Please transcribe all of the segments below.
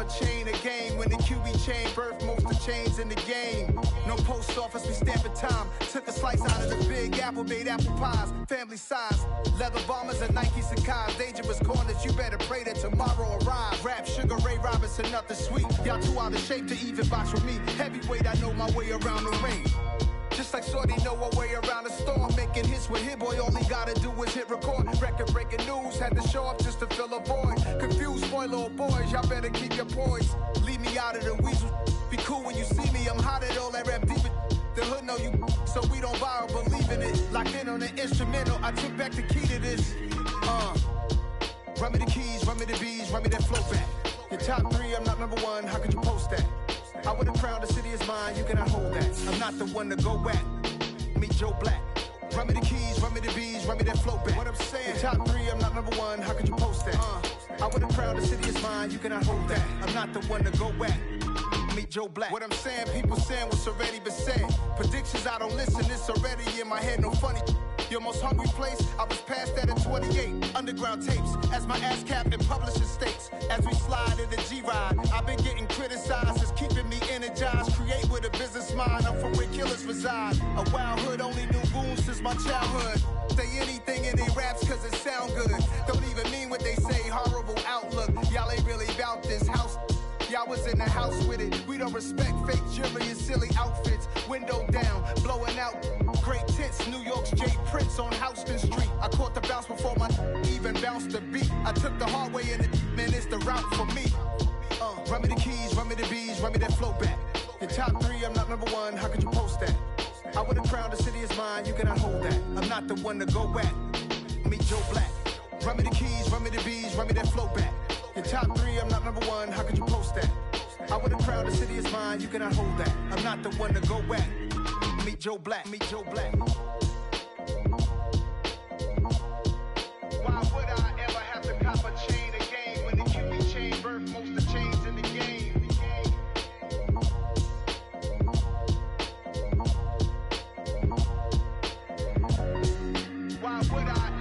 chain of game. When the QB chain birthed most of chains in the game. No post office, we stamping time. Took a slice out of the big apple, made apple pies. Family size, leather bombers and Nike Sacai's. Dangerous corners, you better pray that tomorrow arrives. Rap, Sugar Ray Robinson, nothing sweet. Y'all too out of shape to even box with me. Heavyweight, I know my way around the ring. Just like Shorty know her way around the storm. Making hits with Hit Boy, all he gotta do is hit record. Record breaking news, had to show up just to fill a void. Confused boy, little boys, y'all better keep your poise. Leave me out of the weasel. Be cool when you see me, I'm hot at all that rap deep. The hood know you, so we don't borrow, believe in it. Locked in on the instrumental, I took back the key to this. Run me the keys, run me the bees, run me that flow back. Your top 3, I'm not number 1, how could you post that? I would've crowned the city is mine, you cannot hold that. I'm not the one to go back. Meet Joe Black. Run me the keys, run me the bees, run me that flow back. What I'm saying, your top 3, I'm not number 1, how could you post that? I would've crowned the city is mine, you cannot hold that. I'm not the one to go back. Meet Joe Black. What I'm saying, people saying what's already been said. Predictions, I don't listen, it's already in my head, no funny. Your most hungry place, I was past that at 28. Underground tapes, as my ass cap in publishing states. As we slide in the G-Ride, I've been getting criticized, it's keeping me energized. Create with a business mind, I'm from where killers reside. A wild hood, only knew goons since my childhood. Say anything in they raps cause it sound good. Don't even mean what they say, horrible outlook. Y'all ain't really about this house. Y'all was in the house with it. We don't respect fake jewelry and silly outfits. Window down, blowing out. Great tits, New York's J. Prince on Houston Street. I caught the bounce before my even bounced the beat. I took the hard way and man, it's the route for me. Run me the keys, run me the bees, run me that flow back. Your top 3, I'm not number 1, how could you post that? I would've crowned the city is mine, you cannot hold that. I'm not the one to go back. Meet Joe Black. Run me the keys, run me the bees, run me that flow back. Your top 3, I'm not number 1, how could you post that? I would've crowned the city is mine, you cannot hold that. I'm not the one to go back. Meet Joe Black, meet Joe Black. Why would I ever have to cop a chain again when the QB chain birthed most of chains in the game? Why would I?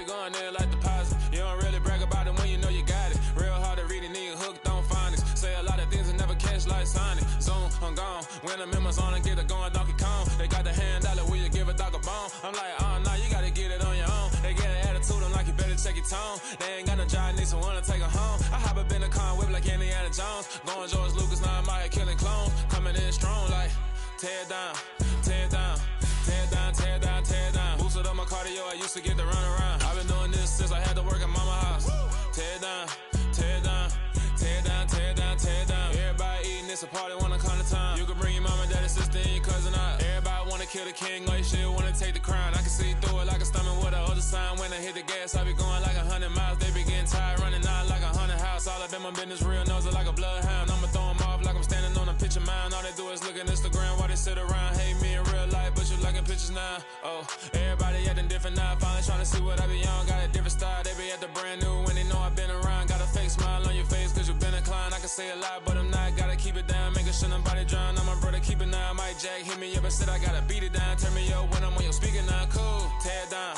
Going there like deposit. You don't really brag about it when you know you got it. Real hard to read a nigga hooked on phonics. Say a lot of things and never catch like Sonic. Zone, I'm gone. When I'm in my zone, I get it going Donkey Kong. They got the $100, will you give a dog a bone? I'm like, oh no, you gotta get it on your own. They get an attitude, I'm like, you better check your tone. They ain't got no job, need someone to take her home. I hop up in the car, whip like Indiana Jones. Going George Lucas, now I'm out here killing clones. Coming in strong like, tear down, tear down. Tear down, tear down, tear down. Boosted up my cardio, I used to get to run around. I've been doing this since I had to work at mama house. Tear down, tear down, tear down, tear down, tear down. Everybody eating, it's a party, wanna come to time. You can bring your mama, daddy, sister, and your cousin out. Everybody wanna kill the king, or you shit wanna take the crown. I can see through it like a stomach with a other sign. When I hit the gas, I be going like 100 miles. They be getting tired, running out like 100 house. All up in my business, real nose it like a bloodhound. I'ma throw them off like I'm standing on a picture mound. All they do is look at Instagram while they sit around. Hate me in real life, but you liking pictures now. Oh, everybody acting different now. Finally trying to see what I be on. Got a different style, they be at the brand new when they know I've been around. Got a fake smile on your face cause you been inclined. I can say a lot, but I'm not. Gotta keep it down, making sure nobody drown. I'm my brother, keep it now. Mike Jack hit me up and said I gotta beat it down. Turn me up when I'm on your speaker now. Cool, tear down,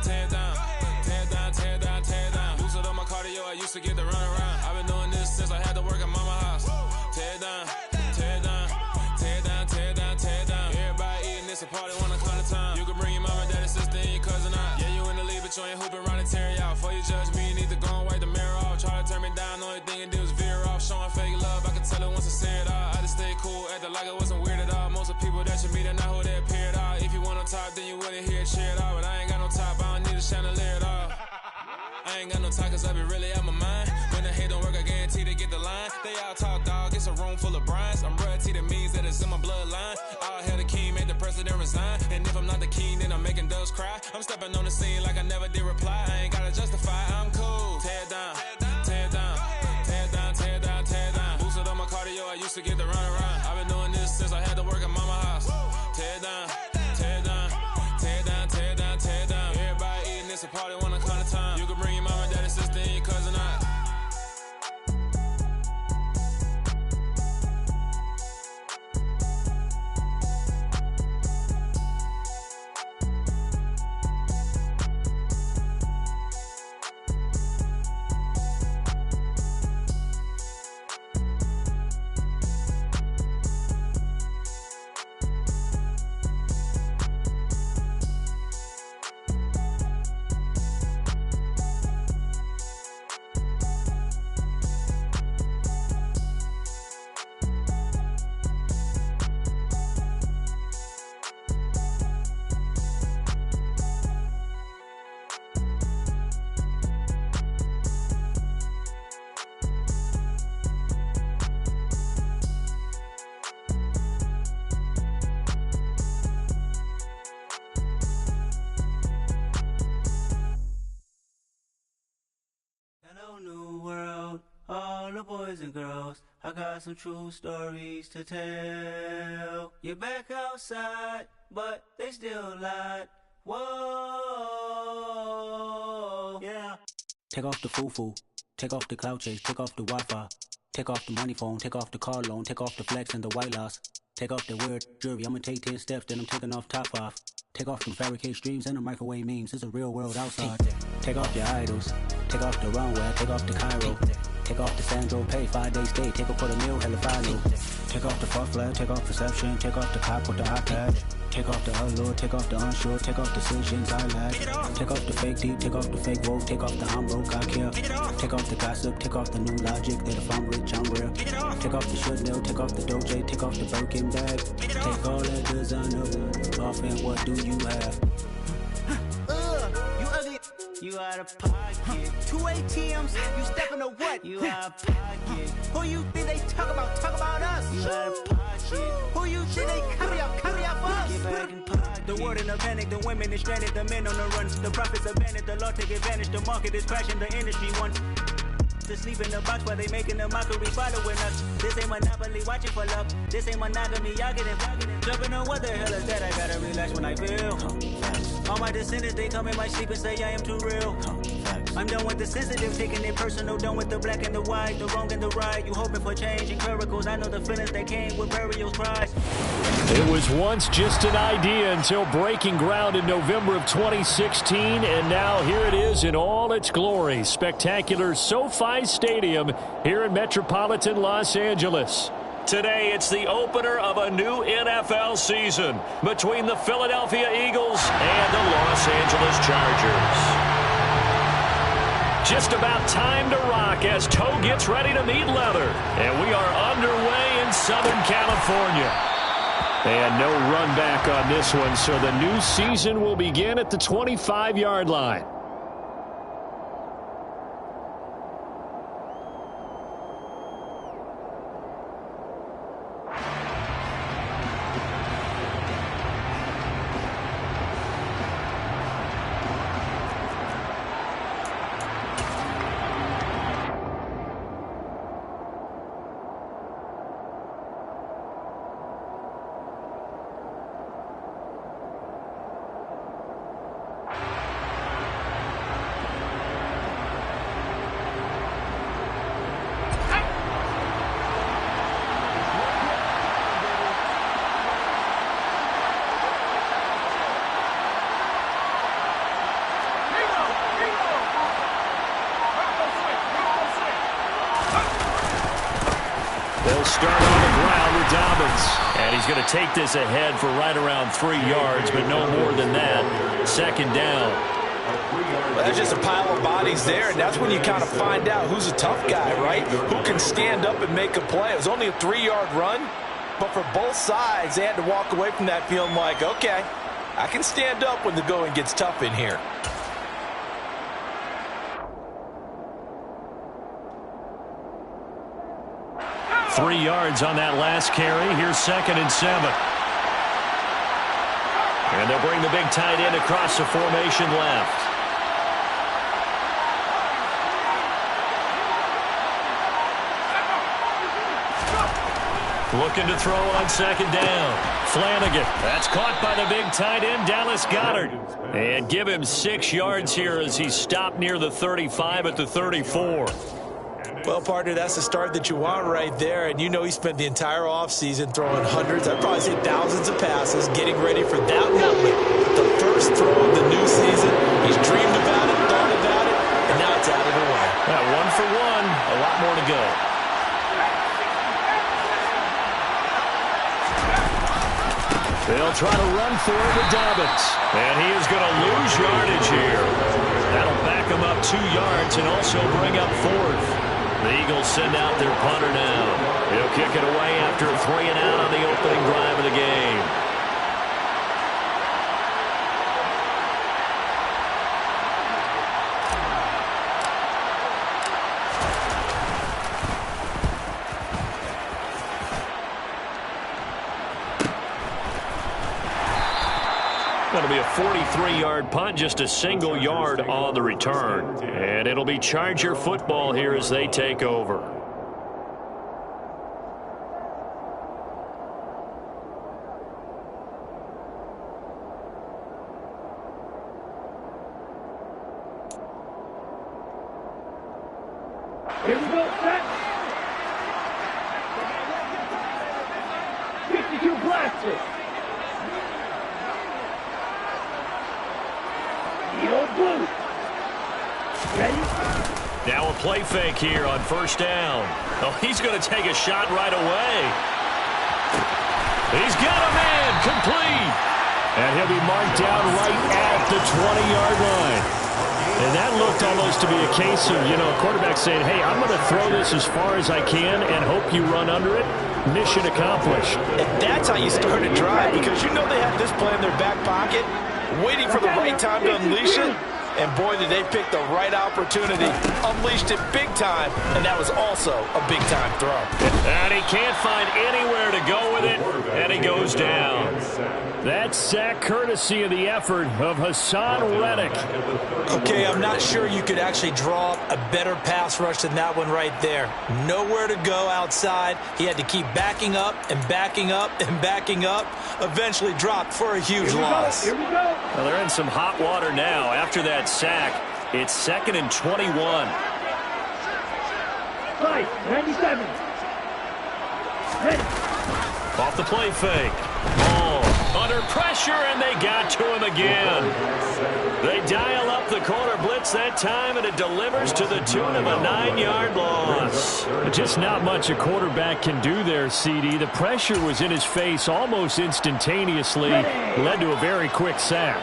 tear down, tear down, tear down, tear down. Boosted up my cardio, I used to get to run around. I've been doing this since I had to work at mama house. Tear down, tear down, tear down, tear down, tear down. Everybody eating, it's a party, wanna come to time. You can bring your mama, daddy, sister, and your cousin out. Yeah, you in the league, but you ain't hooping around and tear you out. Before you judge me, you need to go and wipe the mirror off. Try to turn me down, only thing it do is veer off. Showing fake love, I can tell it once I see it all. I just stay cool, acting like it wasn't weird at all. Most of the people that you meet are not who they appear at all. If you want on top, then you wouldn't hear it cheer at all. But I ain't got no top, I don't need a chandelier at all. I ain't got no time cause I be really out my mind. When the hate don't work, I guarantee they get the line. They all talk dog, it's a room full of brinds. I'm royalty, that means that it's in my bloodline. All hail the king, made the president resign. And if I'm not the king, then I'm making doves cry. I'm stepping on the scene like I never did reply. I ain't gotta justify, I'm cool. Tear down, tear down, tear down, tear down, tear down. Boosted up my cardio, I used to get to run around. I've been doing this since I had to work at mama house. Tear down, tear down, tear down, tear down, tear down. Everybody eating, it's a party, wanna come to time. You can bring your mama, daddy, sister, and your cousin out. of boys and girls. I got some true stories to tell. You're back outside, but they still lied. Whoa, yeah. Take off the foo-foo, take off the cloud chase, take off the Wi-Fi. Take off the money phone, take off the car loan, take off the flex and the white loss. Take off the weird jewelry, I'ma take 10 steps, then I'm taking off top off. Take off them fabricate streams and the microwave memes, it's a real world outside. Take off your idols, take off the runway, take off the Cairo. Take off the Sandro, pay 5 days stay, take a quarter meal, hella final. Take off the fuck flag, take off perception, take off the cop with the iPad. Take off the allure, take off the unsure, take off decisions I lack. Take off the fake deep, take off the fake woke, take off the I'm broke, I care. Take off the gossip, take off the new logic, that if I'm rich, I'm real. Take off the should know, take off the doje, take off the Birkin bag. Take all that designer off and what do you have? You ugly. You out of pocket. 2 ATMs, you stepping to what? You out of pocket. Who you think they talk about? Talk about us. You out of pocket. Who you think they cover up for us? Get back in pocket. The world in a panic, the women is stranded, the men on the run. The profits abandoned, the law take advantage. The market is crashing, the industry wants to sleep in the box while they making a mockery following us. This ain't Monopoly, watching for love. This ain't monogamy, y'all getting jumping on what the hell is that? I gotta relax when I feel. All my descendants, they come in my sleep and say I am too real. I'm done with the sensitive, taking it personal. Done with the black and the white, the wrong and the right. You hoping for change and miracles. I know the feelings that came with burial cries. It was once just an idea until breaking ground in November of 2016, and now here it is in all its glory. Spectacular SoFi Stadium here in metropolitan Los Angeles. Today, it's the opener of a new NFL season between the Philadelphia Eagles and the Los Angeles Chargers. Just about time to rock as toe gets ready to meet leather. And we are underway in Southern California. And no run back on this one, so the new season will begin at the 25-yard line. They'll start on the ground with Dobbins. And he's going to take this ahead for right around 3 yards, but no more than that. Second down. Well, there's just a pile of bodies there, and that's when you kind of find out who's a tough guy, right? Who can stand up and make a play. It was only a 3-yard run, but for both sides, they had to walk away from that feeling like, okay, I can stand up when the going gets tough in here. Three yards on that last carry. Here's 2nd and 7. And they'll bring the big tight end across the formation left. Looking to throw on 2nd down. Flanagan. That's caught by the big tight end, Dallas Goedert. And give him 6 yards here as he's stopped near the 35 at the 34. Well, partner, that's the start that you want right there. And you know he spent the entire offseason throwing hundreds, I'd probably say thousands of passes, getting ready for that moment. The first throw of the new season, he's dreamed about it, thought about it, and now it's out of the way. One for one, a lot more to go. They'll try to run for it with Dobbins. And he is going to lose yardage here. That'll back him up 2 yards and also bring up 4th. The Eagles send out their punter now. He'll kick it away after a 3-and-out on the opening drive of the game. Going to be a 43-yard punt, just a single yard on the return. And it'll be Charger football here as they take over. Here we go, set. 52 blaster. Yo, blue. Ready? Now a play fake here on first down. Oh, he's going to take a shot right away. He's got a man complete. And he'll be marked down right at the 20-yard line. And that looked almost to be a case of, a quarterback saying, hey, I'm going to throw this as far as I can and hope you run under it. Mission accomplished. And that's how you start a drive, because you know they have this play in their back pocket, waiting for the right time to unleash it. And boy, did they pick the right opportunity. Unleashed it big time, and that was also a big-time throw. And he can't find anywhere to go with it, and he goes down. That sack courtesy of the effort of Hassan Reddick. Okay, I'm not sure you could actually draw up a better pass rush than that one right there. Nowhere to go outside. He had to keep backing up and backing up and backing up. Eventually dropped for a huge loss. Here we go. Well, they're in some hot water now after that sack. It's 2nd and 21. Right, 97. Ready. Off the play fake. Ball under pressure, and they got to him again. They dial up the corner blitz that time, and it delivers to the tune of a 9-yard loss. Just not much a quarterback can do there, CD. The pressure was in his face almost instantaneously. Led to a very quick sack.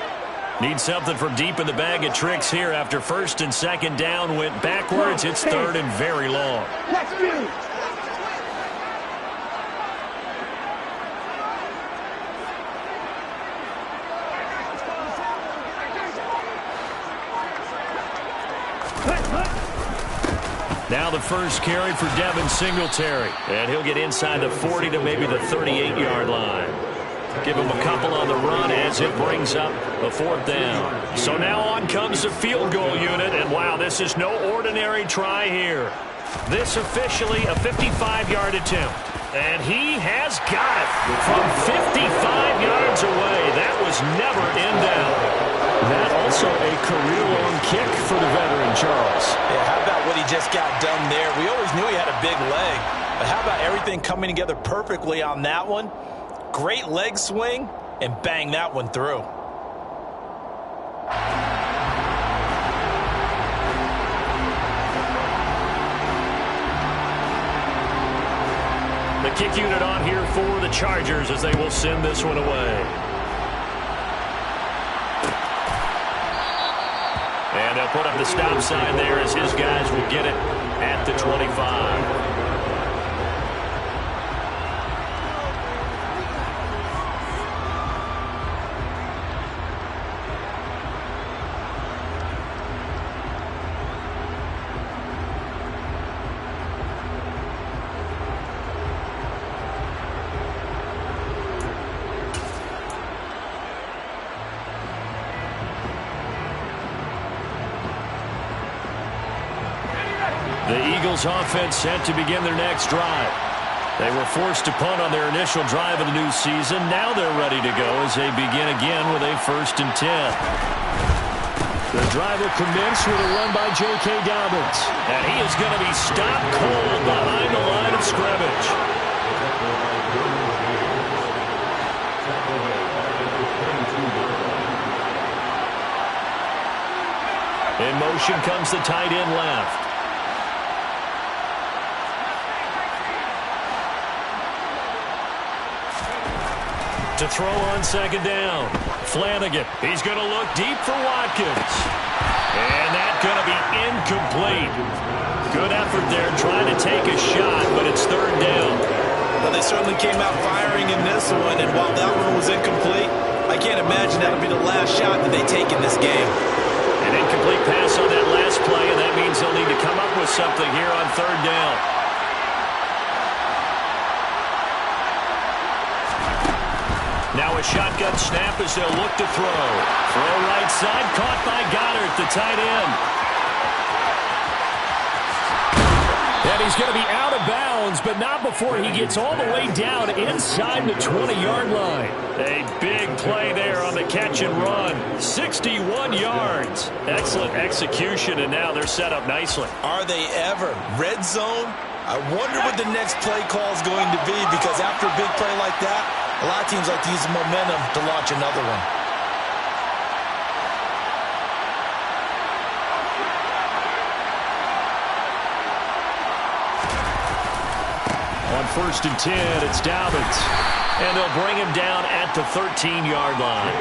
Need something from deep in the bag of tricks here after 1st and 2nd down went backwards. It's 3rd and very long. Now the first carry for Devin Singletary. And he'll get inside the 40 to maybe the 38-yard line. Give him a couple on the run as it brings up a 4th down. So now on comes the field goal unit. And wow, this is no ordinary try here. This officially a 55-yard attempt. And he has got it from 55 yards away. That was never in doubt. That also a career-long kick for the veteran, Charles. Yeah, how about what he just got done there? We always knew he had a big leg. But how about everything coming together perfectly on that one? Great leg swing, and bang that one through. The kick unit on here for the Chargers as they will send this one away. And they'll put up the stop sign there as his guys will get it at the 25. The Eagles offense set to begin their next drive. They were forced to punt on their initial drive of the new season. Now they're ready to go as they begin again with a 1st and 10. The drive will commence with a run by J.K. Dobbins. And he is going to be stopped cold behind the line of scrimmage. In motion comes the tight end left. To throw on 2nd down. Flanagan. He's going to look deep for Watkins. And that's going to be incomplete. Good effort there trying to take a shot, but it's 3rd down. Well, they certainly came out firing in this one, and while that one was incomplete, I can't imagine that'll be the last shot that they take in this game. An incomplete pass on that last play, and that means they'll need to come up with something here on 3rd down. Now a shotgun snap as they'll look to throw. Throw right side, caught by Goddard, the tight end. And he's going to be out of bounds, but not before he gets all the way down inside the 20-yard line. A big play there on the catch and run. 61 yards. Excellent execution, and now they're set up nicely. Are they ever? Red zone? I wonder what the next play call is going to be, because after a big play like that, a lot of teams like to use the momentum to launch another one. On 1st and 10, it's Dobbins. And they'll bring him down at the 13-yard line.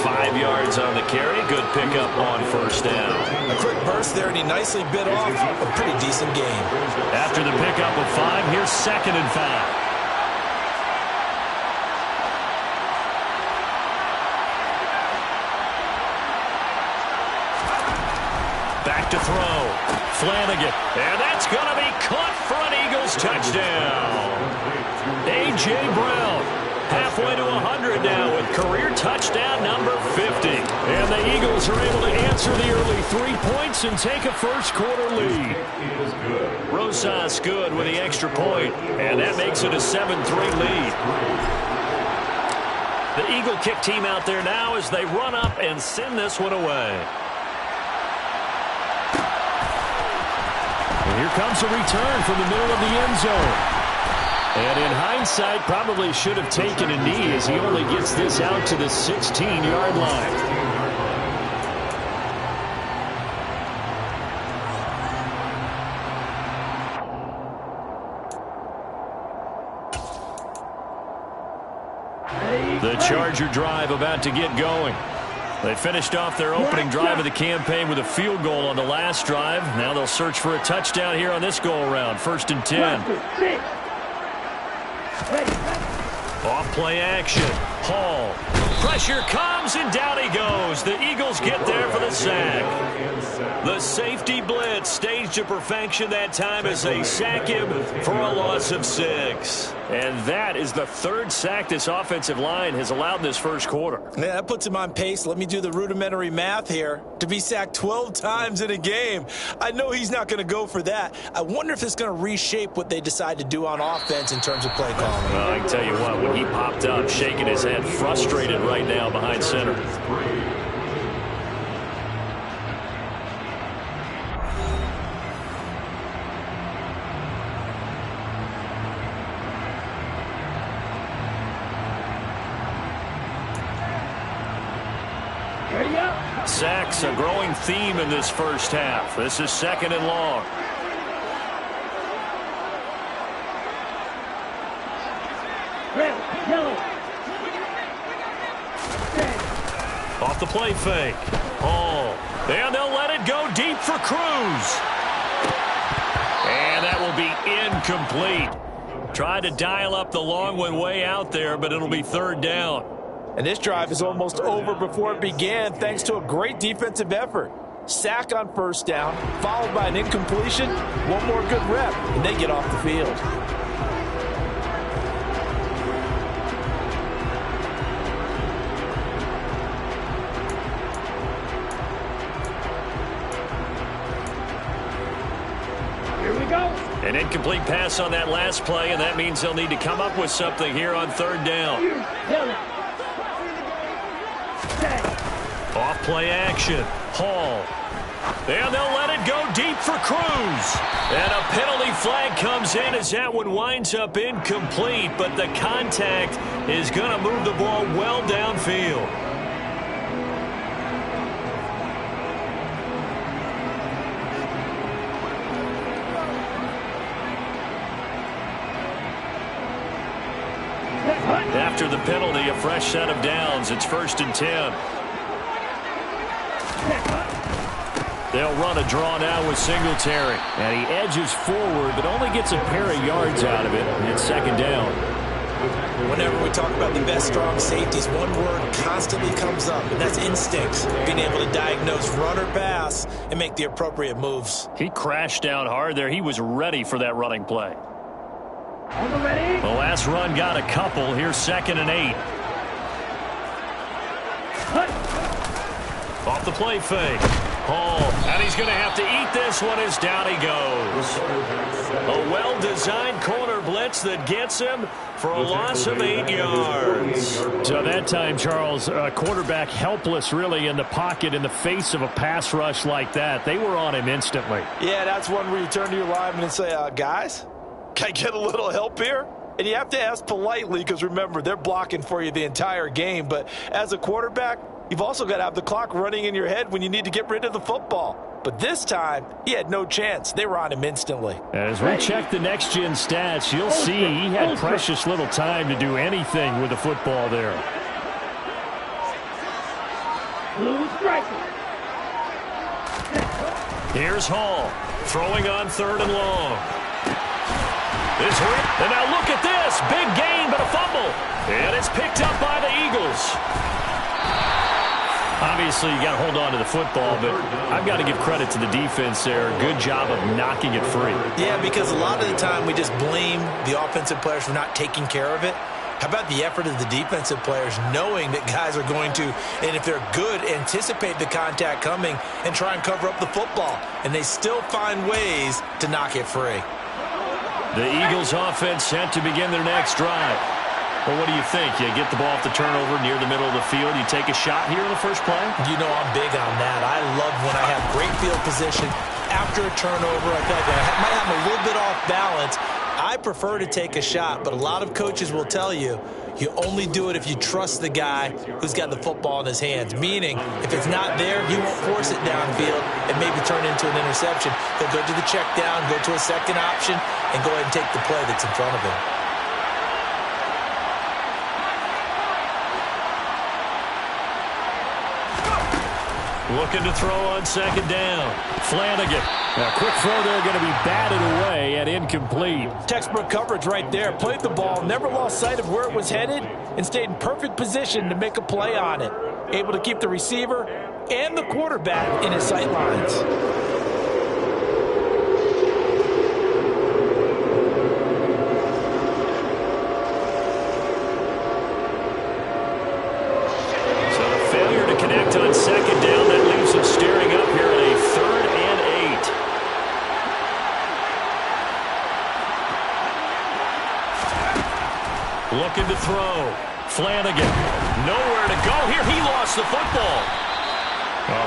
5 yards on the carry. Good pickup on 1st down. A quick burst there, and he nicely bit off a pretty decent game. After the pickup of 5, here's 2nd and 5. Back to throw. Flanagan. And that's going to be caught for an Eagles touchdown. A.J. Brown halfway to 100 now with career touchdown number 50. And the Eagles are able to answer the early 3 points and take a first-quarter lead. Rosas good with the extra point, and that makes it a 7-3 lead. The Eagle kick team out there now as they run up and send this one away. And here comes a return from the middle of the end zone. And in hindsight, probably should have taken a knee as he only gets this out to the 16-yard line. The Charger drive about to get going. They finished off their opening drive of the campaign with a field goal on the last drive. Now they'll search for a touchdown here on this go-around. 1st and 10. Off play action. Hall. Pressure comes, and down he goes. The Eagles get there for the sack. The safety blitz staged to perfection that time as they sack him for a loss of 6. And that is the 3rd sack this offensive line has allowed in this first quarter. Yeah, that puts him on pace. Let me do the rudimentary math here. To be sacked 12 times in a game, I know he's not going to go for that. I wonder if it's going to reshape what they decide to do on offense in terms of play calling. Well, I can tell you what, when he popped up, shaking his head, frustrated right now behind center. Sacks, a growing theme in this first half. This is 2nd and long. Off the play fake. Hall. And they'll let it go deep for Cruz. And that will be incomplete. Tried to dial up the long one way out there, but it'll be 3rd down. And this drive is almost over before it began thanks to a great defensive effort. Sack on 1st down, followed by an incompletion, one more good rep, and they get off the field. Here we go. An incomplete pass on that last play, and that means they'll need to come up with something here on 3rd down. Off play action. Hall. And they'll let it go deep for Cruz. And a penalty flag comes in as that one winds up incomplete, but the contact is going to move the ball well downfield. After the penalty, a fresh set of downs. It's 1st and 10. They'll run a draw now with Singletary. And he edges forward, but only gets a pair of yards out of it. And it's 2nd down. Whenever we talk about the best strong safeties, one word constantly comes up, and that's instinct. Being able to diagnose run or pass and make the appropriate moves. He crashed down hard there. He was ready for that running play. Ready? The last run got a couple. Here's 2nd and 8. Off the play fake. Hall, and he's going to have to eat this one as down he goes. A well-designed corner blitz that gets him for a loss of 8 yards. So that time, Charles, quarterback helpless really in the pocket in the face of a pass rush like that. They were on him instantly. Yeah, that's one where you turn to your lineman and say, guys, can I get a little help here? And you have to ask politely because, remember, they're blocking for you the entire game. But as a quarterback, you've also got to have the clock running in your head when you need to get rid of the football. But this time, he had no chance. They were on him instantly. As we check the next-gen stats, you'll see he had precious little time to do anything with the football there. Here's Hall, throwing on 3rd and long. And now look at this. Big gain, but a fumble. And it's picked up by the Eagles. Obviously, you got to hold on to the football, but I've got to give credit to the defense there. Good job of knocking it free. Yeah, because a lot of the time we just blame the offensive players for not taking care of it. How about the effort of the defensive players knowing that guys are going to, and if they're good, anticipate the contact coming and try and cover up the football. And they still find ways to knock it free. The Eagles offense set to begin their next drive. Well, what do you think? You get the ball off the turnover near the middle of the field. You take a shot here in the first play? You know I'm big on that. I love when I have great field position after a turnover. I feel like I might have a little bit off balance. I prefer to take a shot, but a lot of coaches will tell you, you only do it if you trust the guy who's got the football in his hands. Meaning, if it's not there, he won't force it downfield and maybe turn into an interception. He'll go to the check down, go to a second option, and go ahead and take the play that's in front of him. Looking to throw on 2nd down. Flanagan. A quick throw there going to be batted away and incomplete. Textbook coverage right there. Played the ball, never lost sight of where it was headed, and stayed in perfect position to make a play on it. Able to keep the receiver and the quarterback in his sight lines. On 2nd down, that leaves him staring up here at a 3rd and 8. Looking to throw. Flanagan. Nowhere to go here. He lost the football.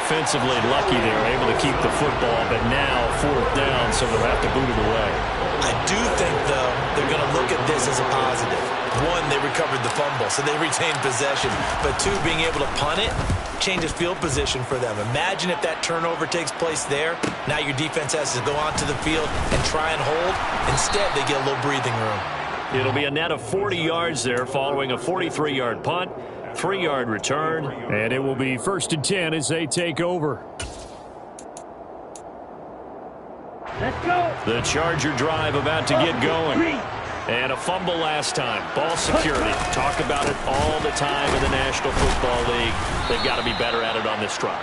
Offensively lucky they were able to keep the football, but now 4th down, so they'll have to boot it away. I do think, though, they're going to look at this as a positive. 1, they recovered the fumble, so they retained possession. But 2, being able to punt it changes field position for them. Imagine if that turnover takes place there. Now your defense has to go onto the field and try and hold. Instead, they get a little breathing room. It'll be a net of 40 yards there following a 43-yard punt, 3-yard return, and it will be 1st and 10 as they take over. Let's go. The Charger drive about to get going. And a fumble last time. Ball security. Talk about it all the time in the National Football League. They've got to be better at it on this drive.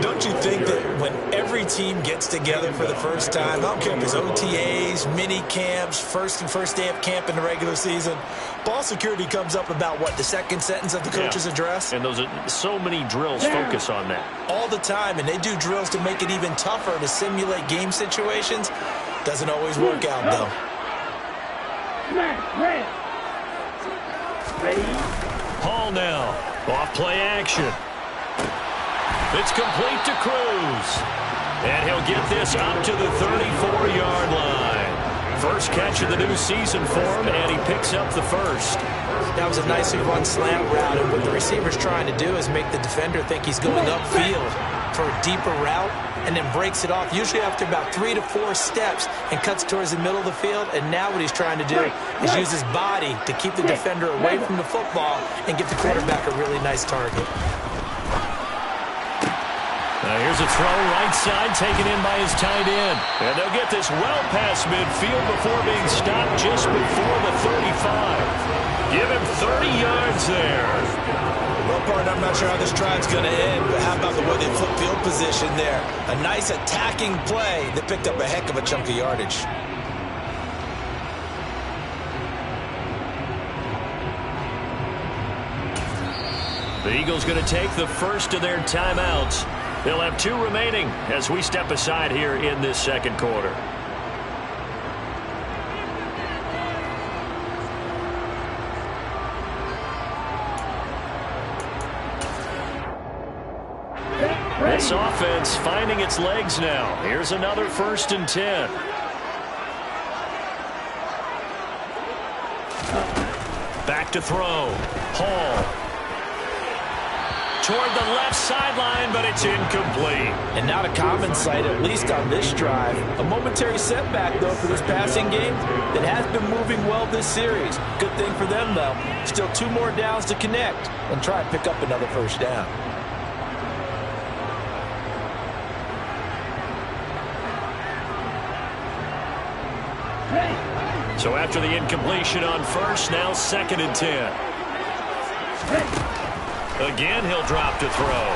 Don't you think that when every team gets together for the first time, I don't care if it's OTAs, mini camps, first day of camp in the regular season, ball security comes up about, what, the second sentence of the coach's address? And those are so many drills focus on that. All the time, and they do drills to make it even tougher to simulate game situations. Doesn't always work out, though. Hall now. Off play action. It's complete to Cruz. And he'll get this up to the 34-yard line. First catch of the new season for him, and he picks up the first. That was a nicely run slant route, and what the receiver's trying to do is make the defender think he's going upfield for a deeper route, and then breaks it off, usually after about 3 to 4 steps, and cuts towards the middle of the field. And now what he's trying to do is use his body to keep the defender away from the football and give the quarterback a really nice target. Now here's a throw right side taken in by his tight end. And they'll get this well past midfield before being stopped just before the 35. Give him 30 yards there. Well, partner, I'm not sure how this drive's going to end, but how about the way they flip field position there? A nice attacking play that picked up a heck of a chunk of yardage. The Eagles going to take the first of their timeouts. They'll have 2 remaining as we step aside here in this second quarter. This offense finding its legs now. Here's another 1st and 10. Back to throw. Hall. Toward the left sideline, but it's incomplete. And not a common sight, at least on this drive. A momentary setback, though, for this passing game that has been moving well this series. Good thing for them, though. Still 2 more downs to connect and try and pick up another 1st down. So after the incompletion on 1st, now 2nd and 10. Again, he'll drop to throw.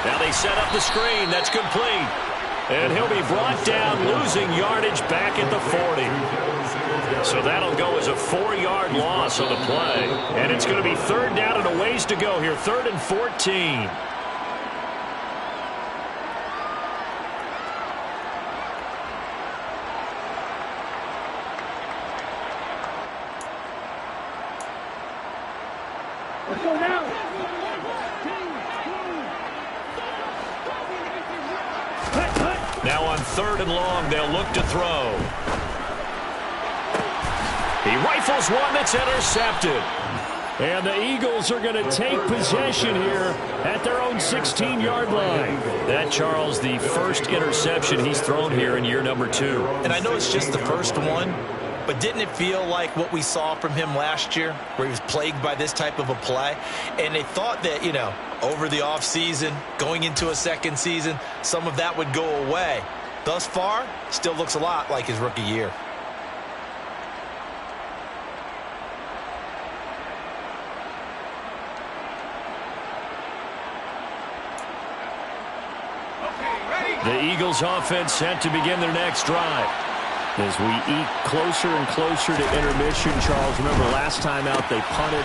Now they set up the screen. That's complete. And he'll be brought down, losing yardage back at the 40. So that'll go as a 4-yard loss on the play. And it's going to be 3rd down and a ways to go here. 3rd and 14. Let's go now. Now on 3rd and long, they'll look to throw. He rifles one that's intercepted. And the Eagles are going to take possession here at their own 16-yard line. That, Charles, the 1st interception he's thrown here in year number 2. And I know it's just the 1st one, but didn't it feel like what we saw from him last year, where he was plagued by this type of a play? And they thought that, you know, over the offseason, going into a 2nd season, some of that would go away. Thus far, still looks a lot like his rookie year. The Eagles offense set to begin their next drive. As we eat closer and closer to intermission, Charles, remember last time out they punted.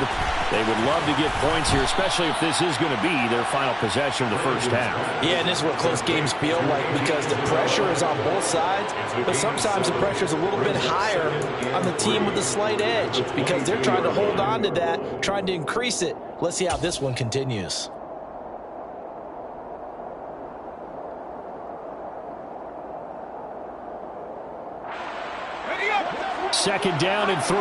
They would love to get points here, especially if this is going to be their final possession of the 1st half. Yeah, and this is what close games feel like, because the pressure is on both sides, but sometimes the pressure is a little bit higher on the team with the slight edge because they're trying to hold on to that, trying to increase it. Let's see how this one continues. 2nd down and 3.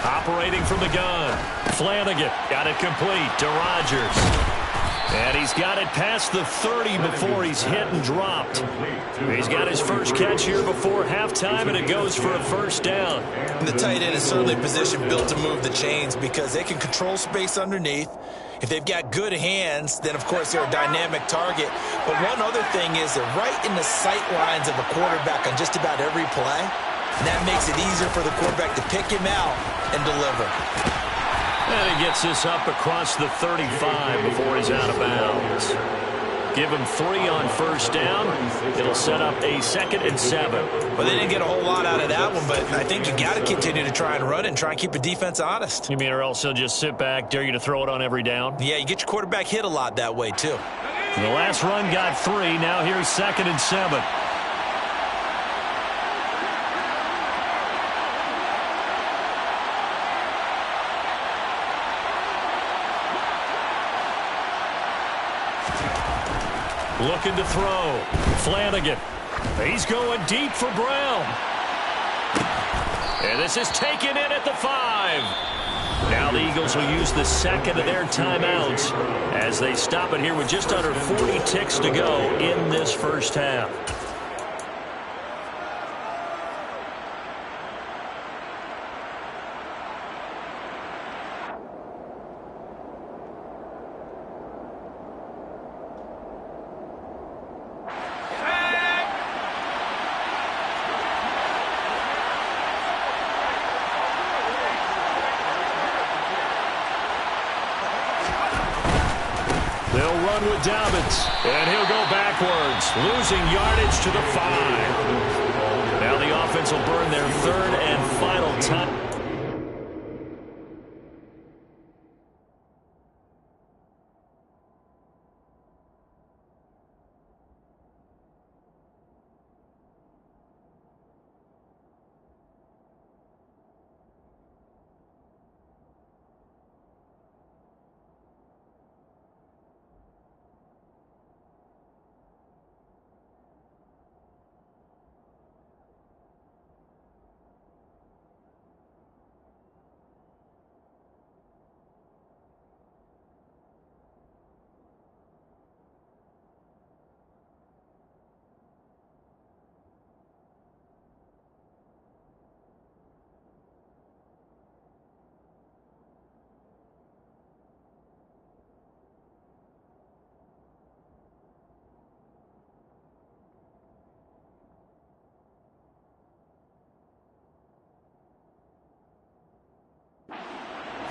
Operating from the gun. Flanagan got it complete to Rodgers. And he's got it past the 30 before he's hit and dropped. He's got his first catch here before halftime, and it goes for a 1st down. And the tight end is certainly a position built to move the chains because they can control space underneath. If they've got good hands, then, of course, they're a dynamic target. But one other thing is they're right in the sight lines of a quarterback on just about every play. And that makes it easier for the quarterback to pick him out and deliver. And he gets this up across the 35 before he's out of bounds. Give him 3 on 1st down. It'll set up a 2nd and 7. Well, they didn't get a whole lot out of that one, but I think you got to continue to try and run it and try and keep the defense honest. You mean or else he'll just sit back, dare you to throw it on every down? Yeah, you get your quarterback hit a lot that way, too. The last run got 3. Now here's 2nd and 7. Looking to throw. Flanagan. He's going deep for Brown. And this is taken in at the 5. Now the Eagles will use the 2nd of their timeouts as they stop it here with just under 40 ticks to go in this 1st half. They'll run with Dobbins, and he'll go back backwards, losing yardage to the 5. Now the offense will burn their third and final time.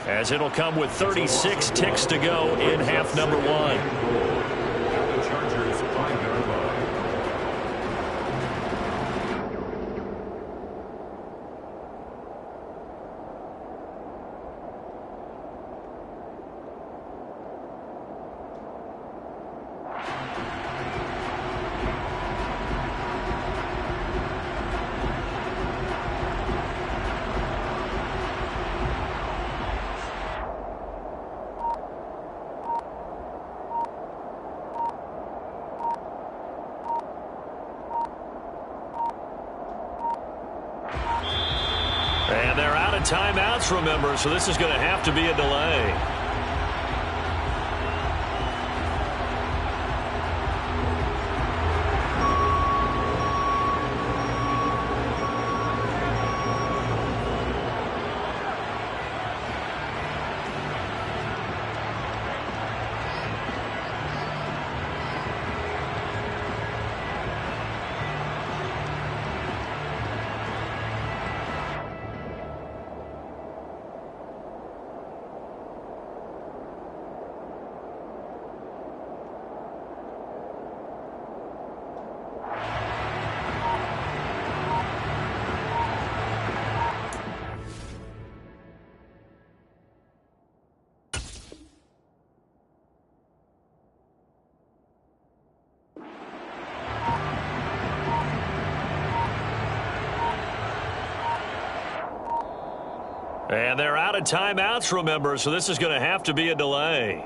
As it'll come with 36 ticks to go in half number 1. The Chargers 5-yard line. And they're out of timeouts, remember, so this is going to have to be a delay. And they're out of timeouts, remember, so this is going to have to be a delay.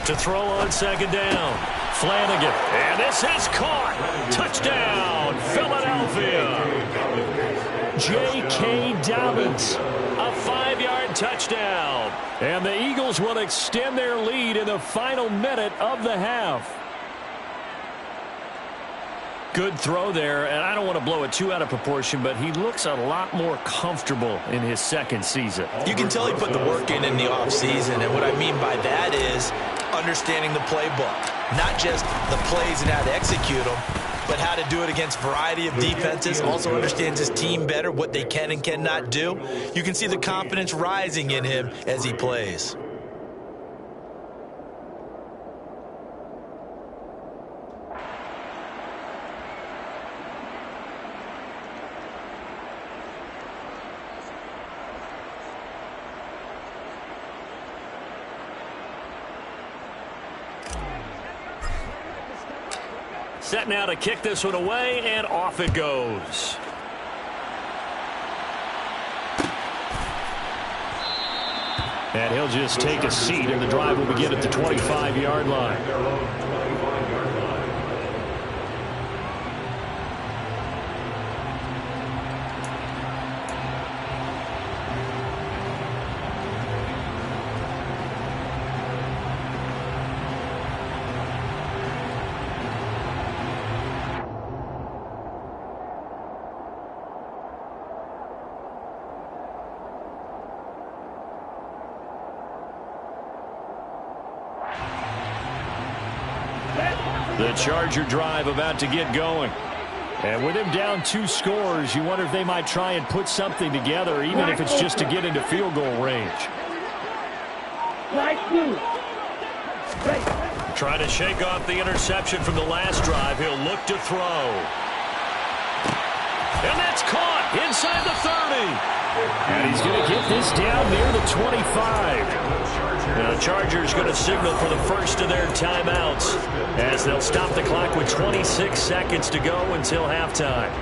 To throw on second down, Flanagan, and this is caught. Touchdown, Philadelphia. J.K. Dobbins, a 5-yard touchdown. And the Eagles will extend their lead in the final minute of the half. Good throw there, and I don't want to blow it too out of proportion, but he looks a lot more comfortable in his second season. You can tell he put the work in the offseason, and what I mean by that is understanding the playbook. Not just the plays and how to execute them, but how to do it against a variety of defenses. Also understands his team better, what they can and cannot do. You can see the confidence rising in him as he plays. Set now to kick this one away, and off it goes. And he'll just take a seat, and the drive will begin at the 25-yard line. The Charger drive about to get going. And with him down 2 scores, you wonder if they might try and put something together, even if it's just to get into field goal range. Trying to shake off the interception from the last drive. He'll look to throw. And that's caught inside the 30. And he's going to get this down near the 25. Now, the Chargers going to signal for the first of their timeouts as they'll stop the clock with 26 seconds to go until halftime.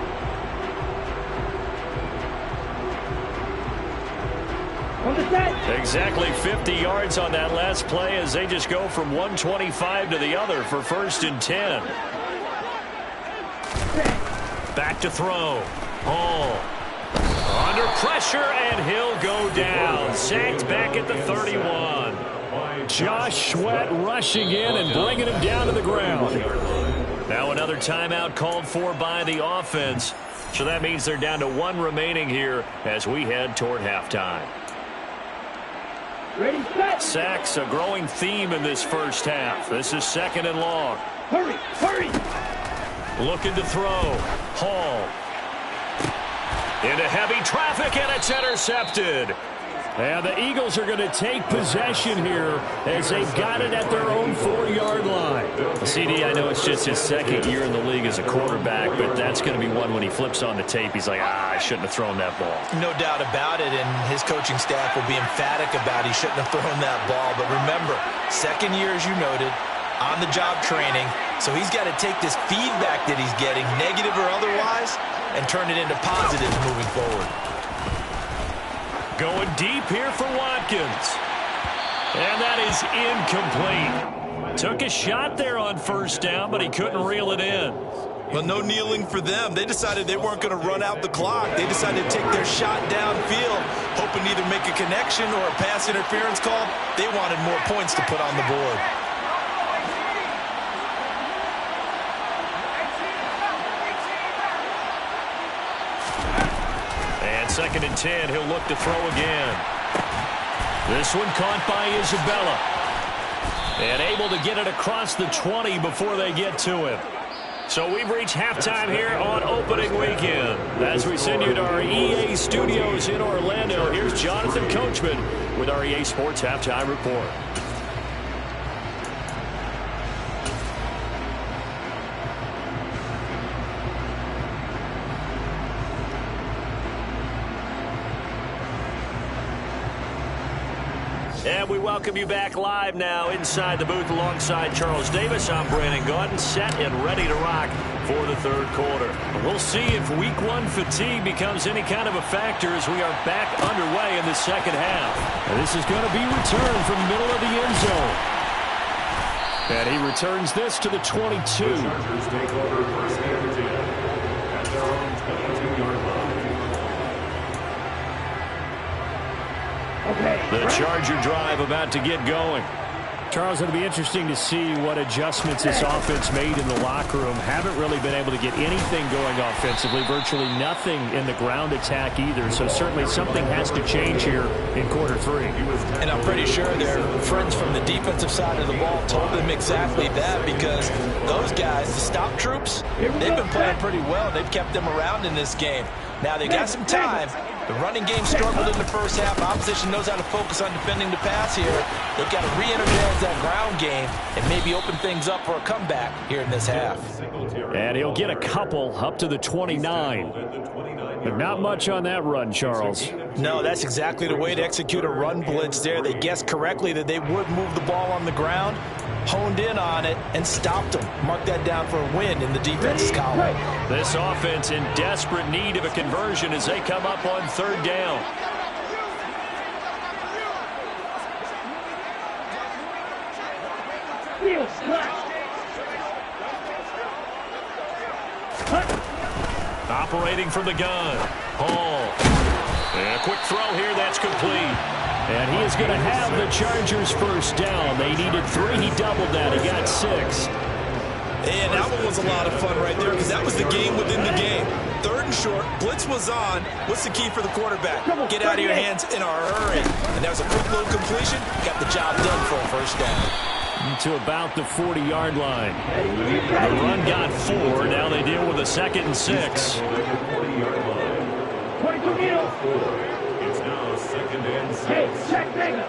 Exactly 50 yards on that last play as they just go from 125 to the other for 1st and 10. Back to throw. Hall. Under pressure, and he'll go down. Sacked back at the 31. Josh Sweat rushing in and bringing him down to the ground. Now another timeout called for by the offense. So that means they're down to 1 remaining here as we head toward halftime. Sacks, a growing theme in this first half. This is 2nd and long. Hurry! Looking to throw. Hall. Into heavy traffic, and it's intercepted. And the Eagles are going to take possession here as they've got it at their own 4-yard line. CD, I know it's just his 2nd year in the league as a quarterback, but that's going to be one when he flips on the tape. He's like, I shouldn't have thrown that ball. No doubt about it, and his coaching staff will be emphatic about he shouldn't have thrown that ball. But remember, 2nd year, as you noted, on-the-job training. So he's got to take this feedback that he's getting, negative or otherwise, and turn it into positives moving forward. Going deep here for Watkins. And that is incomplete. Took a shot there on 1st down, but he couldn't reel it in. Well, no kneeling for them. They decided they weren't going to run out the clock. They decided to take their shot downfield, hoping to either make a connection or a pass interference call. They wanted more points to put on the board. And 2nd and 10, he'll look to throw again. This one caught by Isabella. And able to get it across the 20 before they get to him. So we've reached halftime here on opening weekend. As we send you to our EA studios in Orlando, here's Jonathan Coachman with our EA Sports Halftime Report. And we welcome you back live now inside the booth alongside Charles Davis. I'm Brandon Gaudin, set and ready to rock for the 3rd quarter. We'll see if Week 1 fatigue becomes any kind of a factor as we are back underway in the 2nd half. And this is going to be returned from the middle of the end zone. And he returns this to the 22. The Chargers take over 1st and 10 at their own 22-yard line. The Charger drive about to get going. Charles, it'll be interesting to see what adjustments this offense made in the locker room. Haven't really been able to get anything going offensively, virtually nothing in the ground attack either. So certainly something has to change here in quarter 3. And I'm pretty sure their friends from the defensive side of the ball told them exactly that, because those guys, the stop troops, they've been playing pretty well. They've kept them around in this game. Now they got some time. The running game struggled in the first half. Opposition knows how to focus on defending the pass here. They've got to re-energize that ground game and maybe open things up for a comeback here in this half. And he'll get a couple up to the 29. But not much on that run, Charles. No, that's exactly the way to execute a run blitz there. They guessed correctly that they would move the ball on the ground, honed in on it, and stopped them. Mark that down for a win in the defense's column. This offense in desperate need of a conversion as they come up on 3rd down. Operating from the gun. Hall. And a quick throw here, that's complete. And he is going to have the Chargers 1st down. They needed 3. He doubled that. He got 6. And that one was a lot of fun right there, because that was the game within the game. 3rd and short, blitz was on. What's the key for the quarterback? Get out of your hands in a hurry. And that was a quick little completion. Got the job done for a 1st down. To about the 40-yard line. The run got 4. Now they deal with a 2nd and 6. 22 meters. It's now 2nd and 6. Hey, check bigger.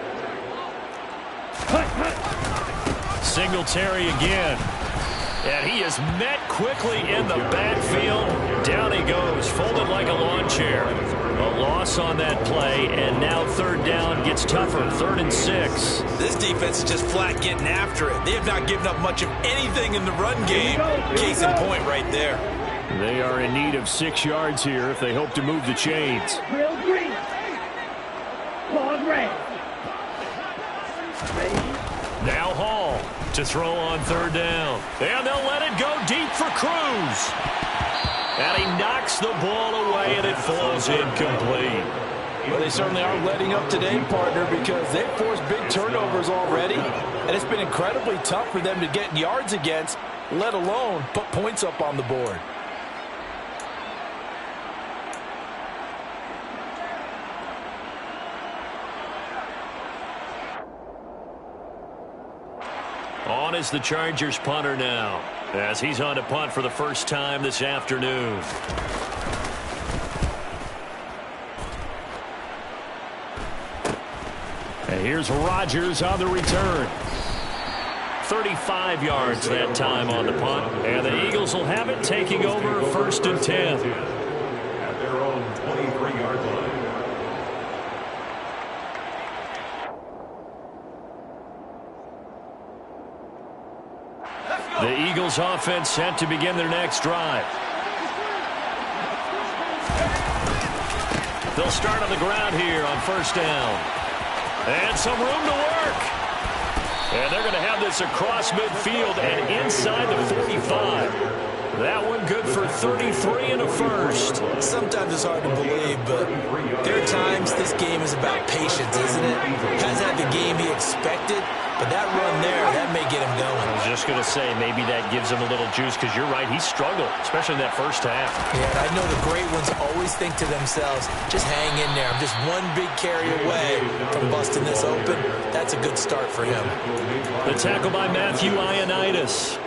Singletary again. And he is met quickly in the backfield. Down he goes, folded like a lawn chair. A loss on that play, and now 3rd down gets tougher. 3rd and 6. This defense is just flat getting after it. They have not given up much of anything in the run game. Case in point right there. They are in need of 6 yards here if they hope to move the chains. Real green. Pause red. Now Hall to throw on 3rd down. And they'll let it go deep for Cruz. And he knocks the ball away, and it falls incomplete. Well, they certainly are letting up today, partner, because they've forced big turnovers already. And it's been incredibly tough for them to get yards against, let alone put points up on the board. On is the Chargers punter now, as he's on to punt for the first time this afternoon. And here's Rodgers on the return. 35 yards that time on the punt, and the Eagles will have it, taking over 1st and 10. At their own 23-yard line. The Eagles offense set to begin their next drive. They'll start on the ground here on 1st down. And some room to work. And they're going to have this across midfield and inside the 45. That one good for 33 and a 1st. Sometimes it's hard to believe, but there are times this game is about patience, isn't it? Hasn't had the game he expected, but that run there, that may get him going. I was just going to say, maybe that gives him a little juice, because you're right, he struggled, especially in that first half. Yeah, and I know the great ones always think to themselves, just hang in there. I'm just one big carry away from busting this open. That's a good start for him. The tackle by Matthew Ioannidis.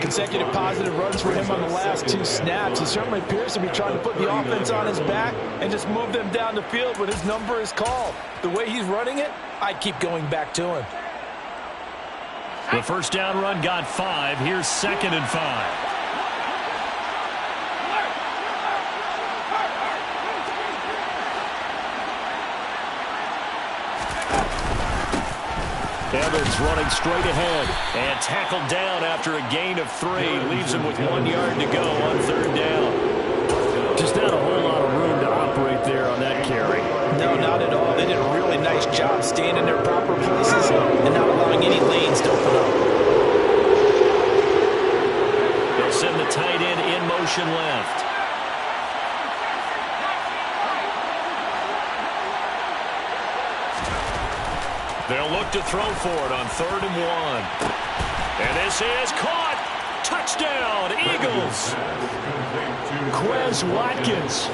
Consecutive positive runs for him on the last 2 snaps. He certainly appears to be trying to put the offense on his back and just move them down the field when his number is called. The way he's running it, I'd keep going back to him. The 1st down run got 5. Here's 2nd and 5. Evans running straight ahead and tackled down after a gain of 3. Leaves him with 1 yard to go on 3rd down. Just not a whole lot of room to operate there on that carry. No, not at all. They did a really nice job staying in their proper places and not allowing any lanes to open up. They'll send the tight end in motion left. They'll look to throw for it on 3rd and 1. And this is caught. Touchdown, Eagles. Quez Watkins,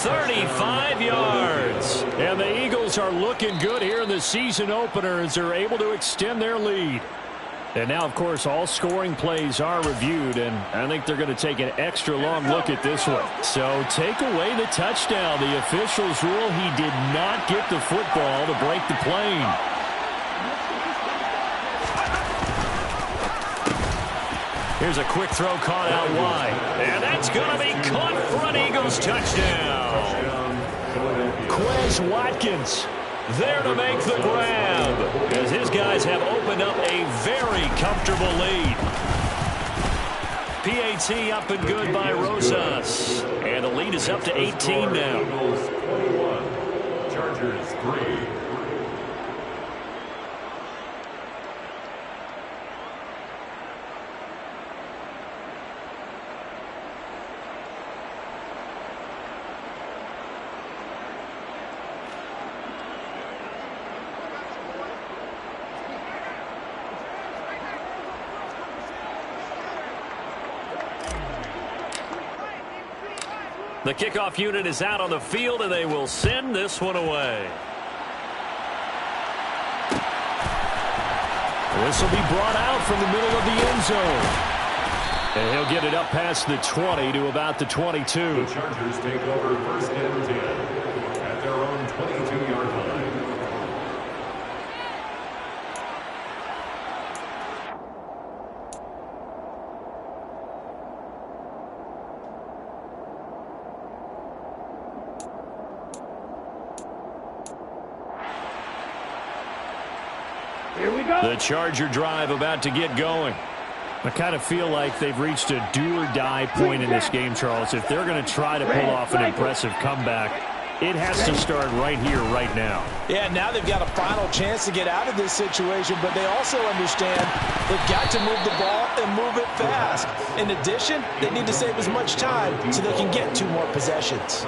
35 yards. And the Eagles are looking good here in the season opener as they're able to extend their lead. And now, of course, all scoring plays are reviewed, and I think they're going to take an extra long look at this one. So take away the touchdown. The officials rule he did not get the football to break the plane. Here's a quick throw caught out wide. And that's going to be caught for an Eagles touchdown. Quez Watkins there to make the grab, as his guys have opened up a very comfortable lead. PAT up and good by Rosas. And the lead is up to 18 now. Eagles 21, Chargers 3. The kickoff unit is out on the field, and they will send this one away. This will be brought out from the middle of the end zone. And he'll get it up past the 20 to about the 22. The Chargers take over first and 10 at their own 22-yard line. Here we go. The Charger drive about to get going. I kind of feel like they've reached a do-or-die point in this game, Charles. If they're going to try to pull off an impressive comeback, it has to start right here, right now. Yeah, now they've got a final chance to get out of this situation, but they also understand they've got to move the ball and move it fast. In addition, they need to save as much time so they can get 2 more possessions.